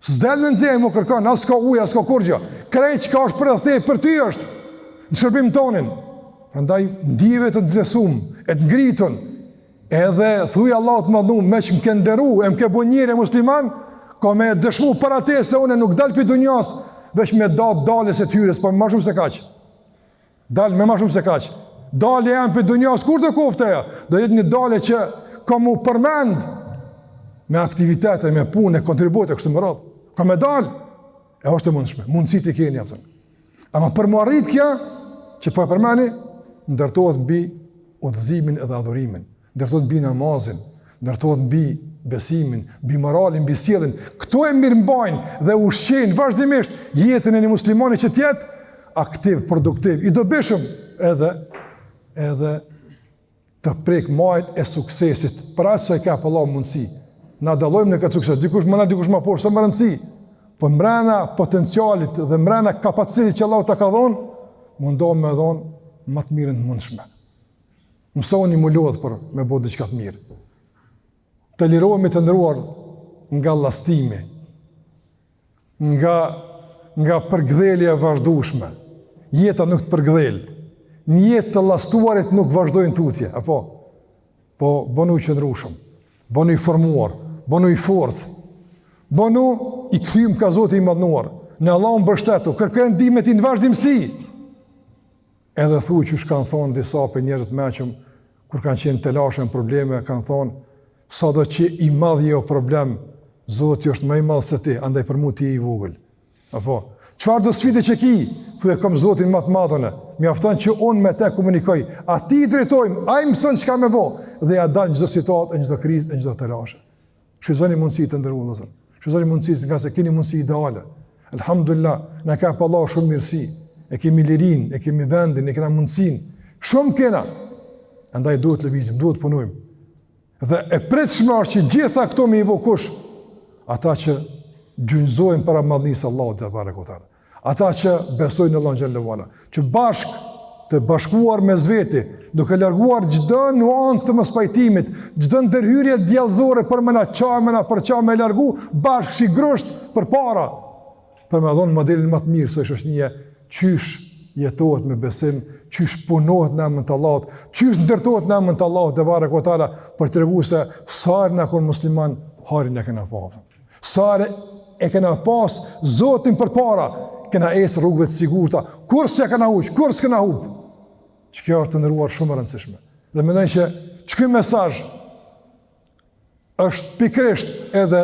S'del në nxej mo kërkan, as s'ka uja, as s'ka kurgja. Krejt që ka është për e thej, për ty është. Në shërbim tonin. Prandaj ndijeve të vlesum, e të ngritun, edhe thuj Allah të madhum, me që m'ke nderu, e m'ke bo njëri musliman, ka me dëshmu për ate se une nuk dal për dunjas, veç me dalës e tyres, po me ma shumë se kaq. Dal me ma shumë se kaq. Dalë janë për dunjas, kur të kofteja? Do jetë një dalë që ka mu përmend me aktivitete, me punë, kontribute, kështë më radhë. Ka me dalë, e është e mundshme, mundësit i keni aftën. Ama për mu arrit kja, që po e përmeni, ndërtohet mbi udhëzimin edhe adhurimin, ndërtohet mbi namazin, ndërtohet mbi besimin, mbi moralin, mbi sjelljen. Këto e mirëmbajnë dhe ushqejnë vazhdimisht jetën e një muslimani që tjetë aktiv, produktiv, i dobishëm edhe të prek majt e suksesit, për atë sa i ka për Allah mundësi. Na dallojmë në këtë sukses, dikush më na, dikush më poshtë, sa më rëndësi. po mbrana potencialit dhe mbrana kapacitetit që Allahu ta ka dhënë, mundohem me dhënë më të mirën të mundshme. Mësoni mu lodh për me bëu diçka të mirë. Të lirohemi të ndëruar nga llastimi, nga përgdhelja e vazhdueshme. Jeta nuk të përgdhel. Një jetë të llastuarit nuk vazhdojnë tutje, apo? Po bënu i qëndrueshëm, bënu i formuar, bënu i fortë, bënu i kthym ka Zoti i madhnuar. Në Allahun mbështetu, kërkoj ndihmën e tij në vazhdimsi. Edhe thuaj që kanë thonë disa për njerëz të mëshëm, kur kanë qenë të lashën probleme, kanë thonë, sado që i madh jo problem, Zoti është më i madh se ti, andaj për mua ti je i vogël. Apo, çfarë do sfidë që ki? Thuaj kam Zotin më të madhën. Mjafton që unë me te komunikoj, a ti i drejtojmë, a i mëson çka më bë, dhe ja dal çdo situatë, çdo krizë, çdo të lashë. Shfrytëzoni mundësitë të ndërruar, Zot. Shfrytëzoni mundësitë nga se keni mundësi ideale. Alhamdulillah, na ka pa Allah shumë mirësi. E kemi lirinë, e kemi vendin, e kemi mundësinë. Shumë kena. Andaj duhet lëvizim, duhet punojmë. Dhe e pritshme është që gjitha këto me i vokush, ata që gjunjëzojnë para madhnisë Allahut te barekutaala. Ata që besojnë në Allahun xhallahu ala, që të bashkuar me zveti, duke larguar çdo nuancë të mospajtimit, çdo ndërhyrje djallëzore për më na çamëna për çamë largu bashkë si grosht përpara. Për më dhon modelin më të mirë së shoqënia, qysh jetohet me besim, qysh punohet në emrin të Allahut, qysh ndërtohet në emrin të Allahut te barekutaala për t'treguar se sa na kon musliman harin e kena pasur. Sa e kena pas Zotin përpara, kena ecë rrugëve të sigurta, kur s'e kena huq, kur s'kena hub. Që kjo është të ndëruar shumë e rëndësishme. Dhe mendoj që ky mesazh është pikërisht edhe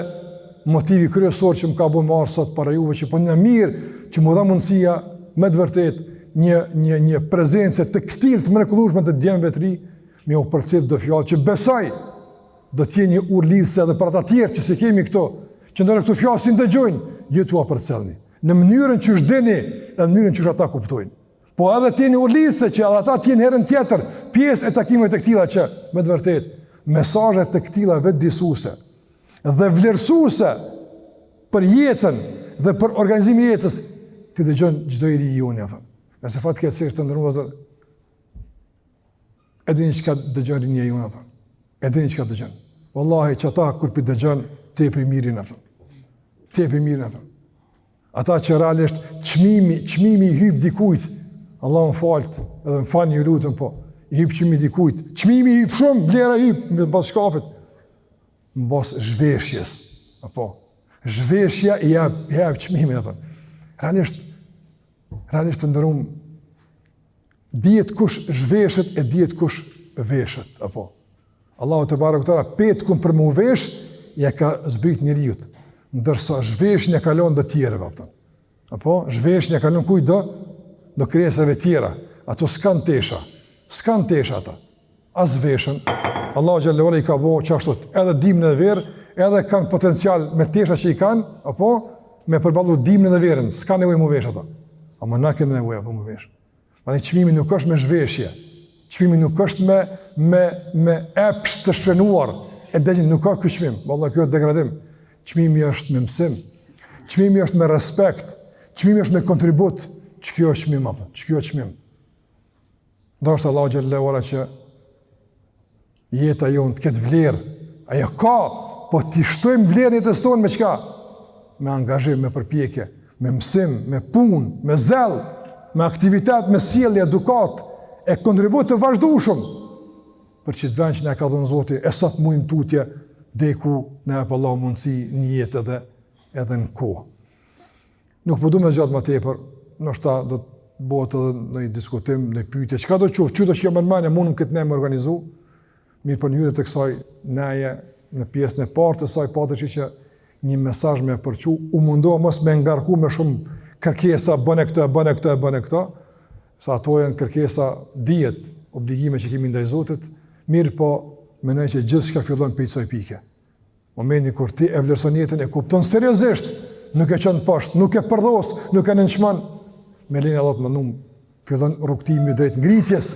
motivi kryesor që më ka bërë marrë sot para juve, që po në mirë që më dha mundësia me të vërtet një prezencë të këtij të mrekullueshme të djemve të ri, me u përcjell do fjalë që besoj do të jenë një urlidhse edhe për ata të tjerë që se kemi këto, që ndonëse këto fjalë si ndëgjojnë, ju t'u përcjellni në mënyrën që është dini, në mënyrën që ata kuptojnë. Po edhe t'jeni urlidhse që edhe ata t'jenë herën tjetër pjesë e takimeve të këtilla që me të vërtet mesazhet të këtilla vetëdijsuese dhe vlerësuese për jetën dhe për organizimin e jetës ti dëgjon çdo njeri i joni apo. Nëse fatkeqësisht të ndërmuar e dini çka dëgjon rinia jona apo. E dini çka dëgjon. Wallahi çata kur pi dëgjon ti për mirin apo. Ti për mirin apo. Ata që realisht çmimi i hyb dikujt, Allah më falt, edhe më falni ju lutem po. I hyb çmimi dikujt. Çmimi i hyb shumë, vlera hyb mbas shkafit. Mbas zhveshjes. Apo zhveshja i jap çmimin apo. Realisht të ndërum dihet kush zhveshet e dihet kush veshet apo. Allahu te barekutaala petkun për më vesh ja ka zbrit njeriu. Ndërsa zhveshja kalon të tjerëve apo. Apo zhveshja kalon kujt do krijesave tjera. Ato s'kan tesha ata. As veshën. Allahu xhallahu ala I ka bëu çashtu, edhe dimën e verë, edhe kanë potencial me tesha që I kanë, apo me përballu dimën e verën, s'ka nevojë më vesh ata. Ama na kemi nevojë apo më vesh. Prandaj çmimi nuk është me zhveshje. Çmimi nuk është me epsh të shfrenuar. E dëgjoni nuk ka ky çmim. Vallahi kjo është degradim. Çmimi është me mësim. Çmimi është me respekt. Çmimi është me kontribut. Ç'kjo është çmim apo? Ç'kjo është çmim? Dorë Allahu xhallahu ala që jeta jonë të ketë vlerë. Ajo ka, po t'i shtojmë vlerën e jetës tonë me çka? Me angazhim, me përpjekje, me mësim, me punë, me zell, me aktivitet, me sjellje, edukat, e kontribut të vazhdueshëm për çdo vend që na ka dhënë Zoti, e sa të mujmë tutje dhe ku na jep Allahu mundësi në jetë edhe në kohë. Nuk po duam të zgjat më tepër, ndoshta do të bëhet edhe në diskutim, në pyetje, çka do të qoftë, çdo që më marrë mundum këtë ne më organizu, mirë po në hyrje të kësaj neje në pjesën e parë të saj patësh që një mesazh më përçu, u mundoha mos më ngarku me shumë kërkesa, bëne këtë, sa ato janë kërkesa dihet, obligime që kemi ndaj Zotit, mirë po mendoj që gjithçka fillon për kësaj pike. Momenti kur ti e vlerëson jetën e kupton seriozisht, nuk e çon poshtë, nuk e përdhos, nuk e nënçmon, me lenin Allah të mëndum, fillon rrugtimi drejt ngritjes,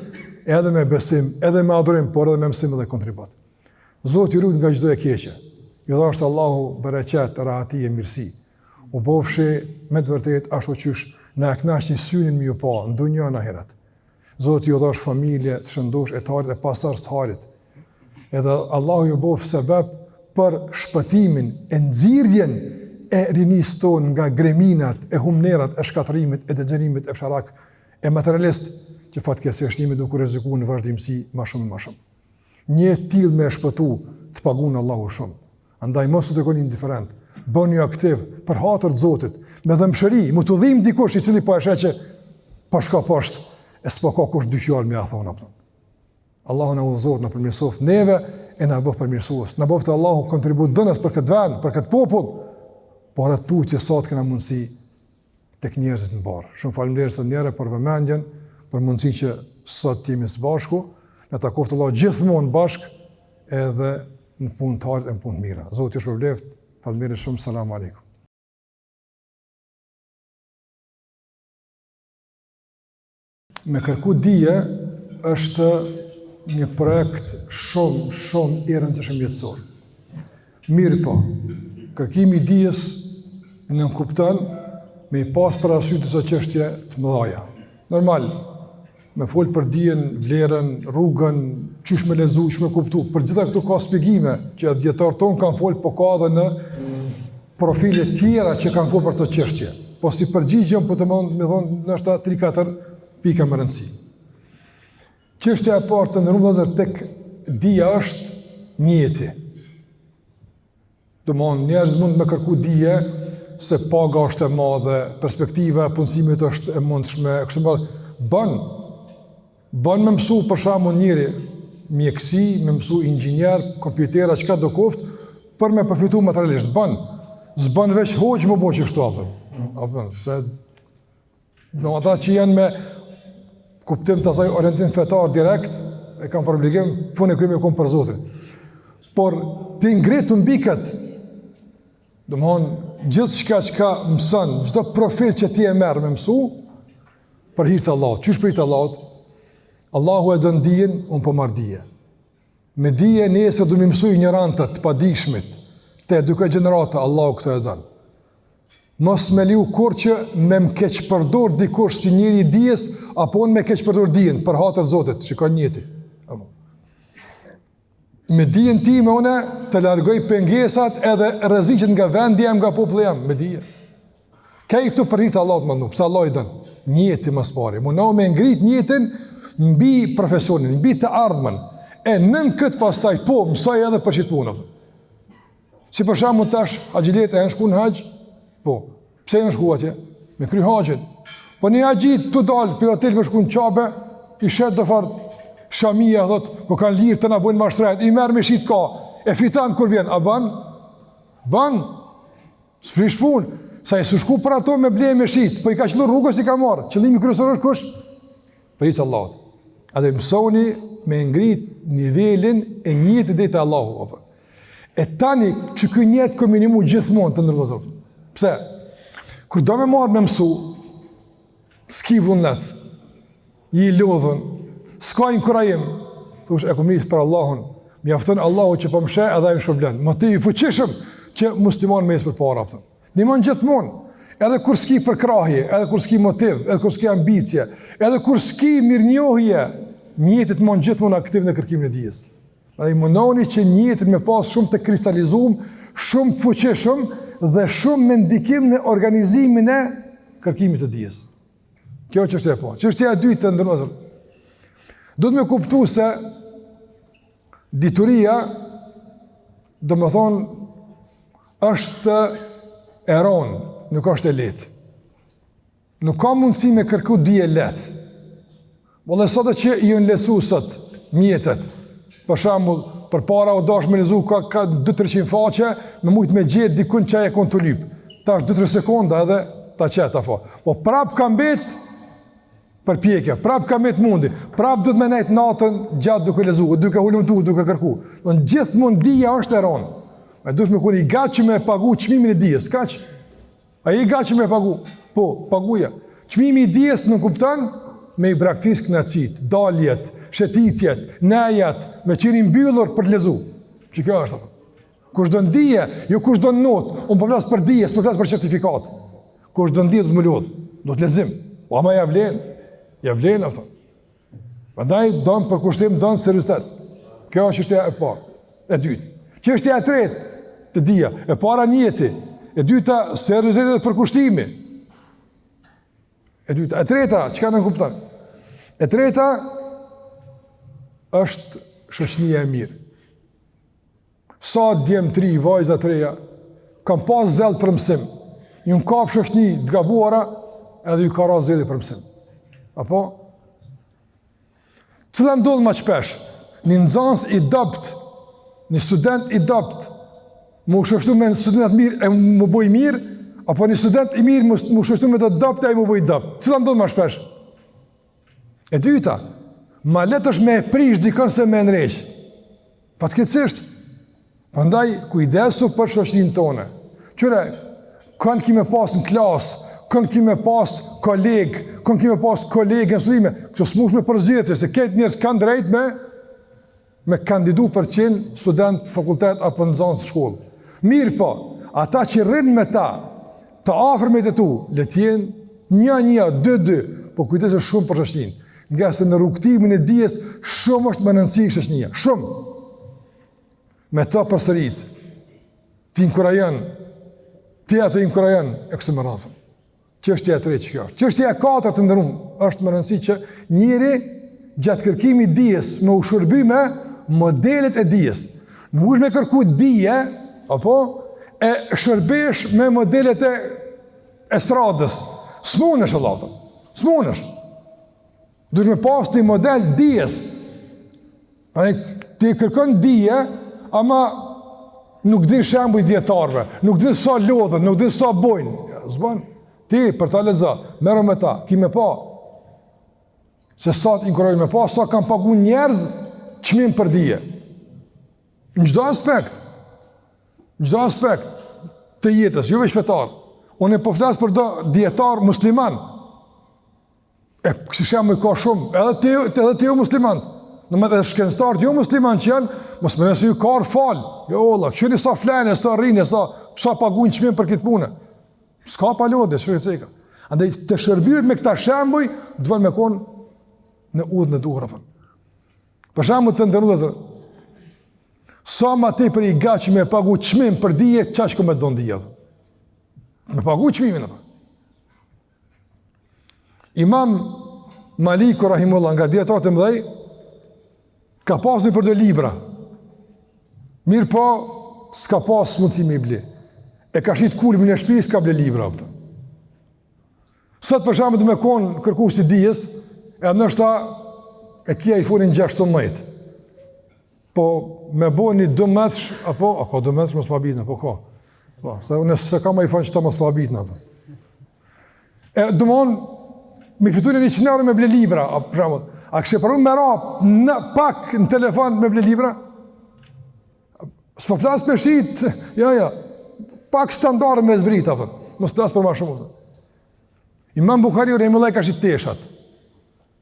edhe me besim, edhe me adhurim, por edhe me mësim dhe kontribut. Zoti ju lut nga çdo e keqe. Ju dhashtë Allahu bereqet, rahati e mirësi. u bofshi me të vërtet ashtu qysh na e kënaqni synin me ju pa, në dunjë në ahiret. Zoti ju dhash familje të shëndosh e të harit e pasardhës të harit. Edhe Allahu ju bof sebeb për shpëtimin e nxirrjen e rinisë tonë nga greminat, e humnerat, e shkatërimit, e dëgjërimit, e fsharak, e materialist, që fatkeqësisht jemi duke rrezikuar në vazhdimsi më shumë e më shumë. Një tillë me shpëtu të paguën Allahu shumë. Andaj mos u tregoni indiferent. Bëni aktiv për hatër të Zotit, me dëmshëri, mu të dhim dikush i cili po e sheh që pa shka poshtë, e s'po ka kush dy fjalë me ia thonë apo. Allahu na udhëzoft, na përmirësoft neve e na bëf përmirësues. Na bëftë Allahu kontribut dënës për këtë vend, për këtë popull, por atë tutje sa të kena mundësi tek njerëzit në barë. Shumë faleminderit sot njëre për vëmendjen, për mundësi që sot jemi së bashku, në takoftë Allah gjithmonë bashk edhe në punë të harit e në punë të mira. Zotë ju shpërbleft, faleminderit shumë, selam aleikum. Me kërku dije është një projekt shumë i rëndësishëm jetësor. Mirë po, kërkimi i dijes në kupton me i pas për asyut të çështje të mëdha. Normal, me fol për dijen, vlerën, rrugën, çish me lezu, çish me kuptu. Për gjitha këto ka shpjegime që dietarët tonë kanë fol, po ka edhe në profile tjera që kanë fol për këtë çështje. Po si përgjigjem, po të më thonë ndoshta 3-4 pika më rëndësi. Çështja e parë në rrugë tek dija është njeti. Domthon njerëzit mund të më kërku dije se paga është e madhe, perspektiva e punësimit është e mundshme, kështu më bën me mësu për shembull njëri mjekësi, me mësu inxhinier, kompjutera, çka do koft për me përfitu materialisht. S'bën veç hoqë më boqë kështu apo. Se do ata që janë me kuptim të asaj orientim fetar direkt e kanë për obligim fund e krymë për Zotin. Por ti ngritur mbi këtë, domthon gjithçka që mëson, çdo profil që ti e merr me mësu për hir të Allahut. Çish për hir të Allahut? Allahu e don dijen, unë po marr dije. Me dije nesër do më mësoj ignorantët, të padijshmit, të edukoj gjenerata, Allahu këtë e don. Mos me liu kur që me më keq përdor dikush si njëri i dijes, apo unë me keq përdor dijen, për hatër të Zotit, shikon njëti. Me dijen time une të largoj pengesat edhe rreziqet nga vendi jam, nga populli jam, me dije. Kaj këtu për hir të Allahut më nuk, pësa Allah i dënë, njeti më spari. Mundohu me ngrit njetin mbi profesionin, mbi të ardhmen, e nën këtë pastaj, po, mësoj edhe për qitë punët. Si për shembull tash, agjilet e në shku në haqë, po, pse në shku atje? Me kry haqën. Po një hagjit të dalë, për hotel me shku në qabe, i shetë dhe farë, shamia, dhët, ku kanë lirë të na bujnë mashtret, i merë me shit ka, e fitan kur vjen, a ban, s'prish pun, sa e su shku për ato me blej me shit, po i ka qëllur rrugës i ka marë, qëllimi kryesor është kush? Për i të Allahut. A dhe mësoni me ngrit nivelin e njëtë dhe të Allahu. E tani, që këj njëtë kominimu gjithmonë të nërvëzor. Pse? Kër do me marë me mësu, s'ki vullnet, i lodhën, s'ka inkurajim, thush e këmërisë për Allahun, mi aftën Allahu që për mshe edhe e më shpërblen, më të i fuqishëm që muslimon me jesë për para. Nimon gjithmonë, edhe kur s'ki përkrahje, edhe kur s'ki motiv, edhe kur s'ki ambicje, edhe kur s'ki mirënjohje, njetit mon gjithmonë aktiv në kërkimin e dijes. Edhe i mundoni që njetit me pas shumë të kristalizum, shumë të fuqishëm dhe shumë me ndikim në organizimin e kërkimit të dijes. Kjo çështja e parë. Çështja e dytë të ndërmëzër. Do të me kuptu se dituria, do me thonë, është e ronë, nuk është e letë. Nuk ka mundësi me kërku dije letë. Vëllë sot e që i unë lecu sot, mjetet, për shambull, për para o dash me lezu ka 200-300 faqe, me mujtë me gjithë dikun që e konë të lypë. Ta është 2-3 sekonda edhe ta qeta po. Po prapë kam betë, për pjekja, prapë ka me të mundi, prapë du të me nejtë natën gjatë duke lezu, duke hullumtu, duke kërku. Në gjithë mund dija është e ronë. Me dush me kuni i gatë që me pagu qmimin e dijes, ka që? A i gatë që me pagu? Po, paguja. Qmimi i dijes në kuptan, me i braktis knacit, daljet, shetitjet, nejat, me qeni mbyllur për të lezu. Që kjo është ato? Kush do ndije, jo kush do notë. Unë po flas për dije, s'po flas për certifikat. Kush do ndije do të më lodh, do të lexim. Po ama ja vlen ato. Prandaj don për kushtim, don seriozitet. Kjo është çështja e parë. E dytë. Çështja e tretë të dija, e para njeti. E dyta serioziteti për kushtimi. E dyta, e treta, çka nuk kupton? E treta është shoqënia e mirë. Sa djem 3, vajza 3, kam pas zell për mësim. Një kap shoqëni të gabuara, edhe ju ka ra zell për mësim. Apo? Cila ndodh më shpesh? Një nxënës i dopt, një student i dopt, më shoqëtu me një student mirë e më bëj mirë, apo një student i mirë më shoqëtu me të dopt e më bëj dopt. Cila ndodh më shpesh? E dyta, ma letë është me e prish dikën se me nreq. Fatkeqësisht. Prandaj kujdesu për shoqërinë tonë. Qyre, kanë kime pas në klasë, kanë kime pas kolegë, kanë kime pas kolegë në studime, këto s'mush me përzirëti, se këtë njerëz kanë drejt me kandidu për qenë student fakultet apo nxënës shkollë. Mirë po, ata që rrinë me ta, të afërmit e tu, le t'jenë 1, 2, po kujdesu shumë për shoqërinë. Nga se në rrugtimin e dijes shumë është më rëndësishme shoqënia, shumë. Me ta përsërit, ti inkurajon, ti ato inkurajon e kështu me radhë. Çështja e tretë kjo. Çështja e katërt të ndërum është më rëndësishme që njëri gjatë kërkimit dijes me u shërby me modelet e dijes. Nuk është me kërku dije, apo e shërbesh me modelet e estradës. S'munësh Allah. S'munësh. Dush me pas të model dijes. Ti kërkon dije, ama nuk din shembuj dietarëve, nuk din sa lodhen, nuk din sa bojnë. Zban, ti për ta lexo, merro me ta, ki me pa. Se sa të inkurojnë me pa, sa kanë pagu njerëz çmim për dije. Në çdo aspekt të jetës, jo veç fetar. Unë po flas për do dietar musliman. E kësi shemë ka shumë, edhe ti jo musliman. Në me të shkencëtarët jo musliman që janë, mos më nëse ju karë falë. Jo, Allah, qëni sa flene, sa rrinë, sa paguin qmim për këtë punë. S'ka pa lodhe, shërë ceka. Andaj të shërbyrë me këta shembuj, dëvan me konë në udhë në duhra. Për shembull të ndërru sa ma te për i ga që me pagu qmim për dije, qa që me donë dije. Me pagu qmimin. Imam Maliku rahimullah nga dietarët e mëdhej ka pasur për 2 libra. Mirë po s'ka pas mundësi me ble. E ka shit kulmin e shtëpisë ka ble libra ato. Sot për shembull do me kon kërkuesi dijes, e ndoshta e kia iPhone-in 16. Po me bëni 12 apo ka 12 mos pa bitën apo ka. Po, sa unë s'e kam iPhone që ta mos pa bitën ato. E domon mi fitune 100 euro me ble libra, a kështë e përru me rap në pak në telefon me ble libra? S'po flasë për shit, ja, pak standard me zbrita, mos flasë për ma shumë. Imam Bukhariu rahimullah ka shit teshat.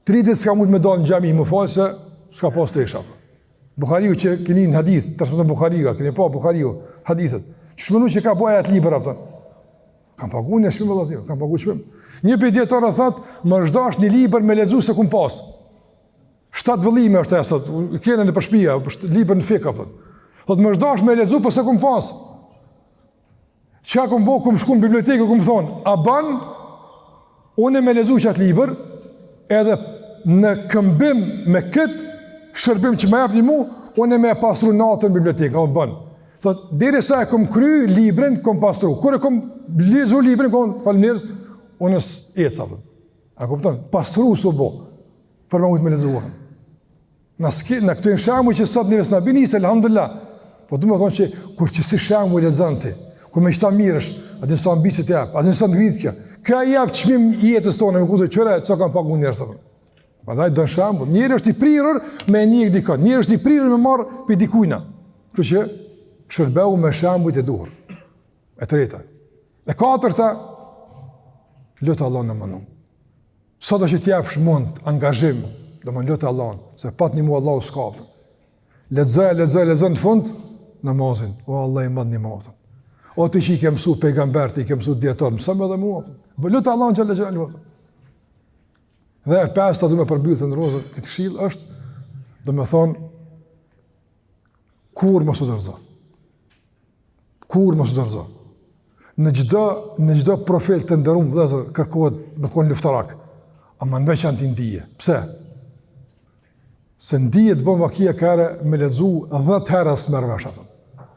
3 ditë s'ka mund me dalë në xhami, më falë se s'ka pas teshat. Bukhariu që keni në hadith, transmeton Bukhariu, keni pa Bukhariu, hadithet. Ç'menu që ka bëja atë libra atë. Kam paguar në shpim vëllai, kam paguar çmim. Një pediatër thot, më zhdash një libër me lexu se kum pas. 7 vëllime është ajo sot, kene në përshpia, libër në fik apo. Thot më zhdash me lexu po se kum pas. Çka kum bë, kum shku në bibliotekë, kum thon, a ban unë me lexu çat libër, edhe në këmbim me kët shërbim që më japni mua, unë më pastru natën në bibliotekë, a ban. Thot derisa e kum kry librin, kum pastru. Kur e kum lexu librin, kum falënderoj, unë eca. A kupton? Pastru su bo për më me lexuar. Në këtë shembull që sot njerëz na bini, elhamdullah. Po do të thonë që kur që si shembull lexon ti, kur më shta mirësh, atë sa ambicie të jap, atë sa ngrit kjo. Kjo i jap çmim jetës tonë, më kuptoj çfarë çka kanë paguar njerëz atë. Prandaj do shembull, njëri është i prirur me një dikon, njëri është i prirur me marr pe dikujna. Kështu që shërbeu me shembujt e duhur. E treta. E katërta, lutë Allah në mënum. Sot është që t'japsh mund, angazhim, do më lutë Allah, se pat një mu Allah u skaptë. Lexoj në fund, namazin, o Allah I madh një ma, o ti që I ke mësu pejgamber, ti I ke mësu djetar, mësëm edhe mua, lutë Allah në gjallë gjallë, dhe e pesta du me përbyllë të nërozën, këtë këshilë është, do me thonë, kur më së dërza. Kur më së dërza. Në gjdo profil të ndërum, vëzër, kërkohet me konë luftarak, ama në veçan t'i ndije. Pse? Se ndije të bëmë vakia kërë me ledzu 10 herë së mërë vesh atëm.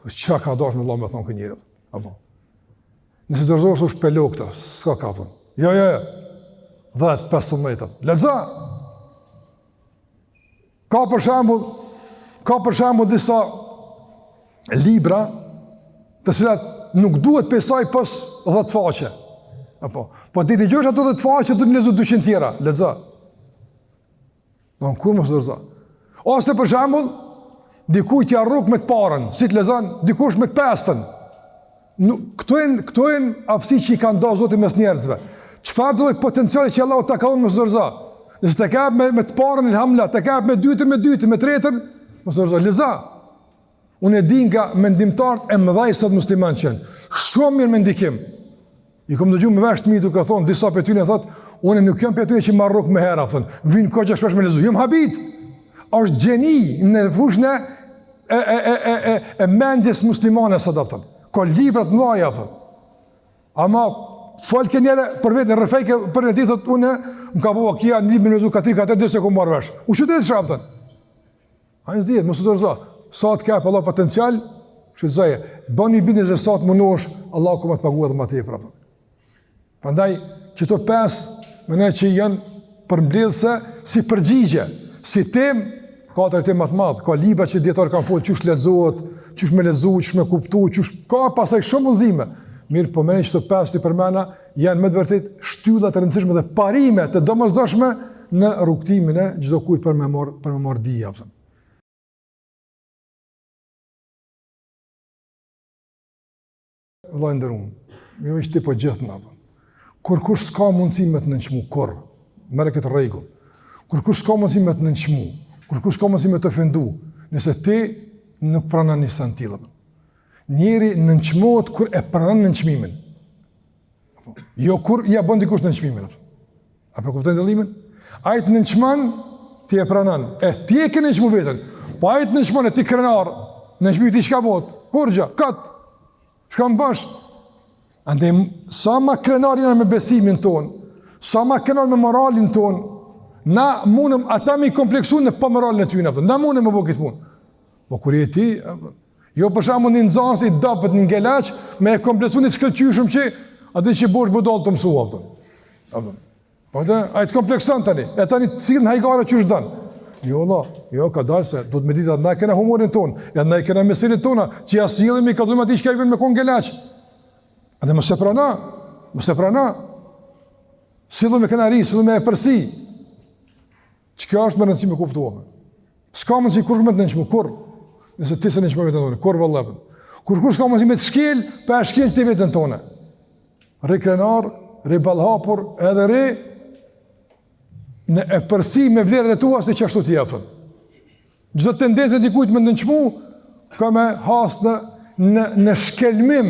Qa ka dash me Allah me thonë kënjërë? Nëse dërzosh është pelo këta, s'ka kapën. Jo, 10-15. Ledza! Ka për shembull disa libra të cilat nuk duhet pesaj pos 10 faqe. Po ti dëgjosh ato 10 faqe do të lezu 200 tjera, lexo. Kur mos dorza. Ose për shembull, dikujt ja rruk me të parën, si të lexon, dikush me të pestën. Këto janë aftësi që I kanë dhënë Zoti mes njerëzve. Çfarë do të potenciali që Allahu ta ka dhënë mos dorza. Nëse të kap me të parën ilhamla, të kap me dytën, me tretën, mos dorza, lexo. Unë e di nga mendimtarët e mëdhaj sot musliman qenë. Shumë mirë me ndikim. I kom dëgjuar me vesh të mi duke thonë, disa për tyne thotë, unë nuk jam për tyne që marrok me hera, thonë, vinë ko që shpesh me lezu. Jam habit. Është gjeni në fushën e mendjes muslimane sot, thonë. Ka librat mëdhaja, thonë. Ama folke njëre për vetë, në rëfejke për në ti, thotë, unë më ka bëva kia një me lezu 4 dhe se ku marrë vesh. U që të shapë, thonë. A njës dhjetë, mësë të rëza. Sa të kepë Allah potencial, shqytëzaje, bën një bindje se sa të mënosh, Allah ku më të pagua dhe më të jepra. Prandaj, qëto 5, mëne që janë përmbledhse si përgjigje, si tem, ka të tem më të madhë, ka libra që djetarë kanë folë, qësh lexohet, qësh me lezu, qësh me kuptu, ka pasaj shumë mundësime. Mirë, po mëne qëto 5 të përmena, janë me të vërtet shtyllat të rëndësishme dhe parime të domosdoshme në rrugtimin e çdo kujt për me marr dija. Vëllai nderuam, jo është ti po gjithë na. Kur kush s'ka mundësi me të nënçmu, kur merr këtë rregull. Kur kush s'ka mundësi me të nënçmu, kur kush s'ka mundësi me të ofendu, nëse ti nuk pranon një santill. Njeri nënçmohet kur e pranon nënçmimin. Jo kur ja bën dikush nënçmimin. Apo kupton dallimin? Ai të nënçmon, ti e pranon. Ti e ke nënçmu veten. Po ai të nënçmon ti krenar, nënçmi ti çka bëhet? Kurrë, kat. Shka më bash? Ande, sa ma krenar jena me besimin ton, sa ma krenar me moralin ton, na mundëm ata me I kompleksu në pa moralin e tyna, na mundëm me bo këtë punë. Po kur je ti, jo për shamu një nëzans I dapët një ngelaq, me e kompleksu një shkëllqyshëm që, ati që bosh budal të mësua. Po të, a I të kompleksan tani, e tani të cilë në hajgare që është danë. Jo, Allah, jo, ka dalë se, do të me ditë atë na e kena humorin tonë, ja na e kena meselit tona, që ja silimi ka dhëmë ati që ka I vënë me konë ngelaq. A dhe mëse prana, silimi kena ri, silimi e përsi. Që kjo është më rëndësi me kuptuame. Ska mëndësi kur me të nënçmu, kur? Nëse ti se nënçmu vetën tonë, kur vëllepën. Kur ska mëndësi me të shkel, pa e shkel të vetën tonë. Ri krenar, ri balhapur, edhe ri, në e përsi me vlerët e tua se që ashtu t'i jepën. Gjithë tendenze dikujt me nënçmu, ka me has në shkelmim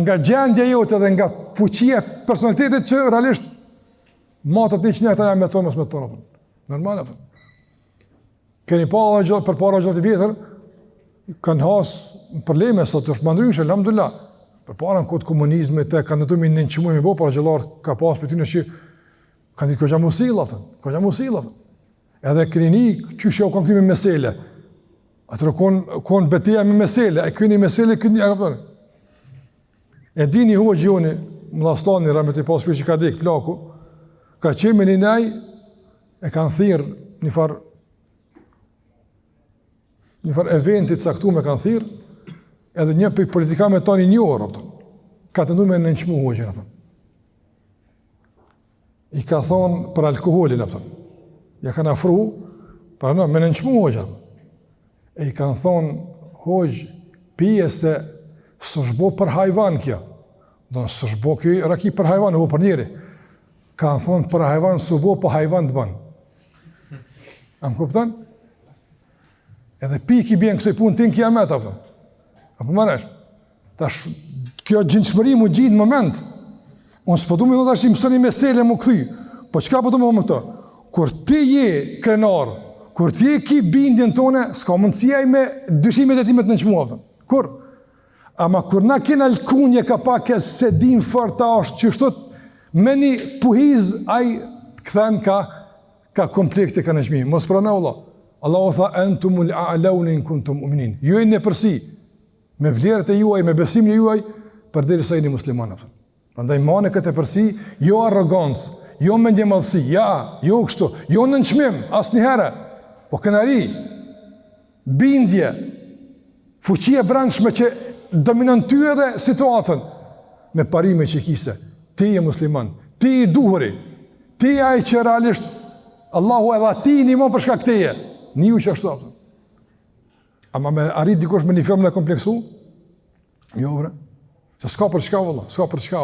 nga gjendja jote dhe nga fuqia personalitetit që realisht matët një që njëta jam me tonë mësë me tonë. Normal, keni për para gjatë I vjetër, kanë has në përleme, sot është mandryshe, alhamdulillah. Për para në kodë komunizmit, kanë në të mi nënçmu bo, para gjellarë ka pas për ty në që kanë ditë ka gjamusila. Edhe krini, qështë ja u kanë këti me mesele. Atërë konë beteja me mesele, e këni mesele, e di një hoqë joni, më lastani, ramet I pas për që ka dekë plaku, ka qemë një nej, e kanë thirë një farë eventit saktu me kanë thirë, edhe një për politika me tani një orë, ka të ndu me nënçmu hoqën, I ka thonë për alkoholin, ja kanë afru, për në, me nënçmu hoqën. E I kanë thonë, hoqë, pije se së shbo për hajvan kja. Do në së shbo kjo raki për hajvan, në bo për njeri. Kanë thonë, për hajvan, së bo për hajvan të banë. A më kuptan? Edhe pi ki bjenë kësoj punë, ti në kiamet, Apo manesh? Tash, kjo gjinçmëri mu gjitë në moment. Unë s'po du me do tash i mësoni mesele mu këthy. Po çka po du me më këto? Kur ti je krenar, kur ti je ki bindjen tone, s'ka mundësia i me dyshimet e ti me të nënqmuaftën. Kur? Ama kur na kena lkunje ka pak e se din fërta është që shtot me një puhiz aj të këthen ka komplekse ka nëqmi. Mos prana Allah. Allah o tha entumul a'launin kuntum uminin. Ju e në përsi, me vlerët e juaj, me besimin e juaj, për deri sa jeni muslimanë. Andaj mane këtë përsi, jo arrogancë, jo mendje madhësi, jo kështu, jo nënçmim, asnjëherë, po kënari, bindje, fuqia brendshme që dominon ty edhe situatën, me parime që kise, ti je musliman, ti i duhuri, ti ai që realisht, Allahu edhe ti një më përshka këteje, një u që ashtu. Ama me arrit dikush me një film në kompleksu, jo bre, se s'ka për çka valla, s'ka për çka.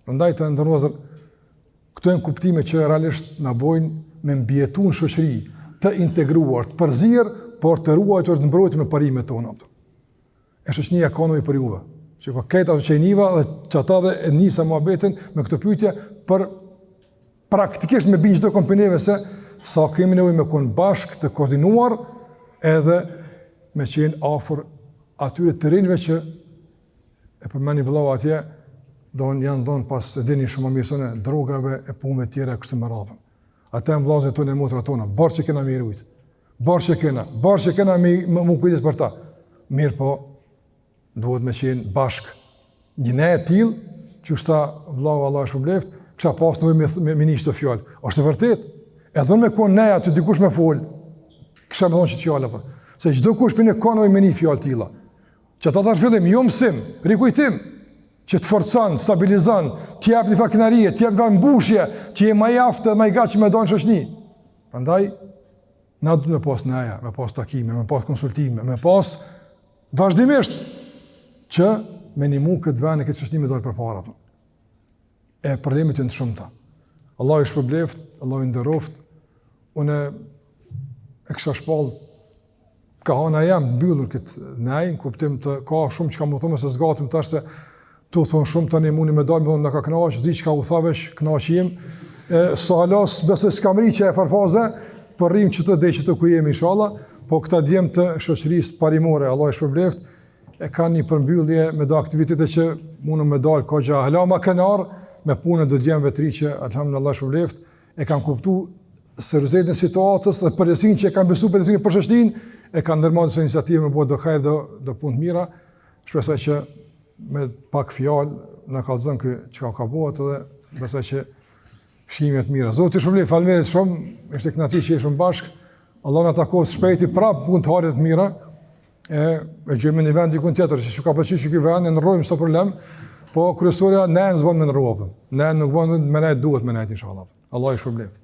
Prandaj të ndërrozër, këto janë kuptime që realisht na bojnë me mbjetu në shoqëri, të integruar, të përzirë, por të ruajtur të mbrojtur me parimet tona. E shoqënia ka nevojë për juve. Që ka këta që i niva dhe çata dhe e nisa muhabetin me këtë pyetje për praktikisht me bin çdo kompanive se sa kemi nevojë me kon bashk të koordinuar edhe me qenë afër atyre terrenëve që e përmeni vëllau atje, janë dhonë pas të dini shumë mirësone, drogave e punëve tjera kështë më radhën. Ata e më vlazën tonë e motra tona, barë që kena me i rujtë, barë që kena më kujdes për ta. Mirë po, duhet me qenë bashk. Gjine e tilë, që shta vëllau Allah është përbleft, kësha pas në me një qëtë fjallë. Është të vërtet, edhe me konë neja të dikush me folë, kësha me thonë që të fjallë për. Se çdo kush për në konë me një fjallë tila. Që ta ta shpillim, jo mësim, rikujtim, që të forcan, stabilizan, të jep një fakinarie, të jep një mbushje, që je ma jaftë dhe ma i gatë që me dojnë shoqni. Prandaj, na du me pas neja, me pas takime, me pas konsultime, me pas vazhdimisht që me një mu këtë vene, këtë shoqni me dojnë për para. E problemit e në shumëta. Allah i shpërbleft, Allah i ndëroft, une e kësha shpallë ka hana jam mbyllur këtë nej, në kuptim të ka shumë që ka më thumë se zgatim tash se tu thonë shumë tani muni me dalë, më thonë në ka knaq, di që ka u thavesh, knaq jem, sa halas besoj s'kam ri që e farfaze, për rrim që të dhe që të ku jemi inshallah, po këta djem të shoqërisë parimore, Allah i shpërbleft, e ka një përmbyllje me do aktivitete që mundë me dalë ka gja hala ma kënar, me punën do djemve të ri që alhamdulillah shpërbleft, e kanë kuptu seriozitin e situatës dhe përgjegjësinë që e kanë besu për të shëqnin, e kanë ndërmarrë disa iniciativë me bëhet do hajër do punë të mira. Shpresoj që me pak fjalë na kallëzon që ka bëhet dhe besoj që shihime të mira. Zoti shpëlbej, faleminderit shumë, është kënaqësi që jemi bashkë. Allah na takos shpejti prap punë të harë të mira. E gjejmë në vend diku tjetër, që ka pëlqyer ky vend, ne ndrojmë sa problem, po kryesorja ne s'bën me ndrojmë. Ne nuk bën me ne duhet me ne inshallah. Allah i shpëlbej.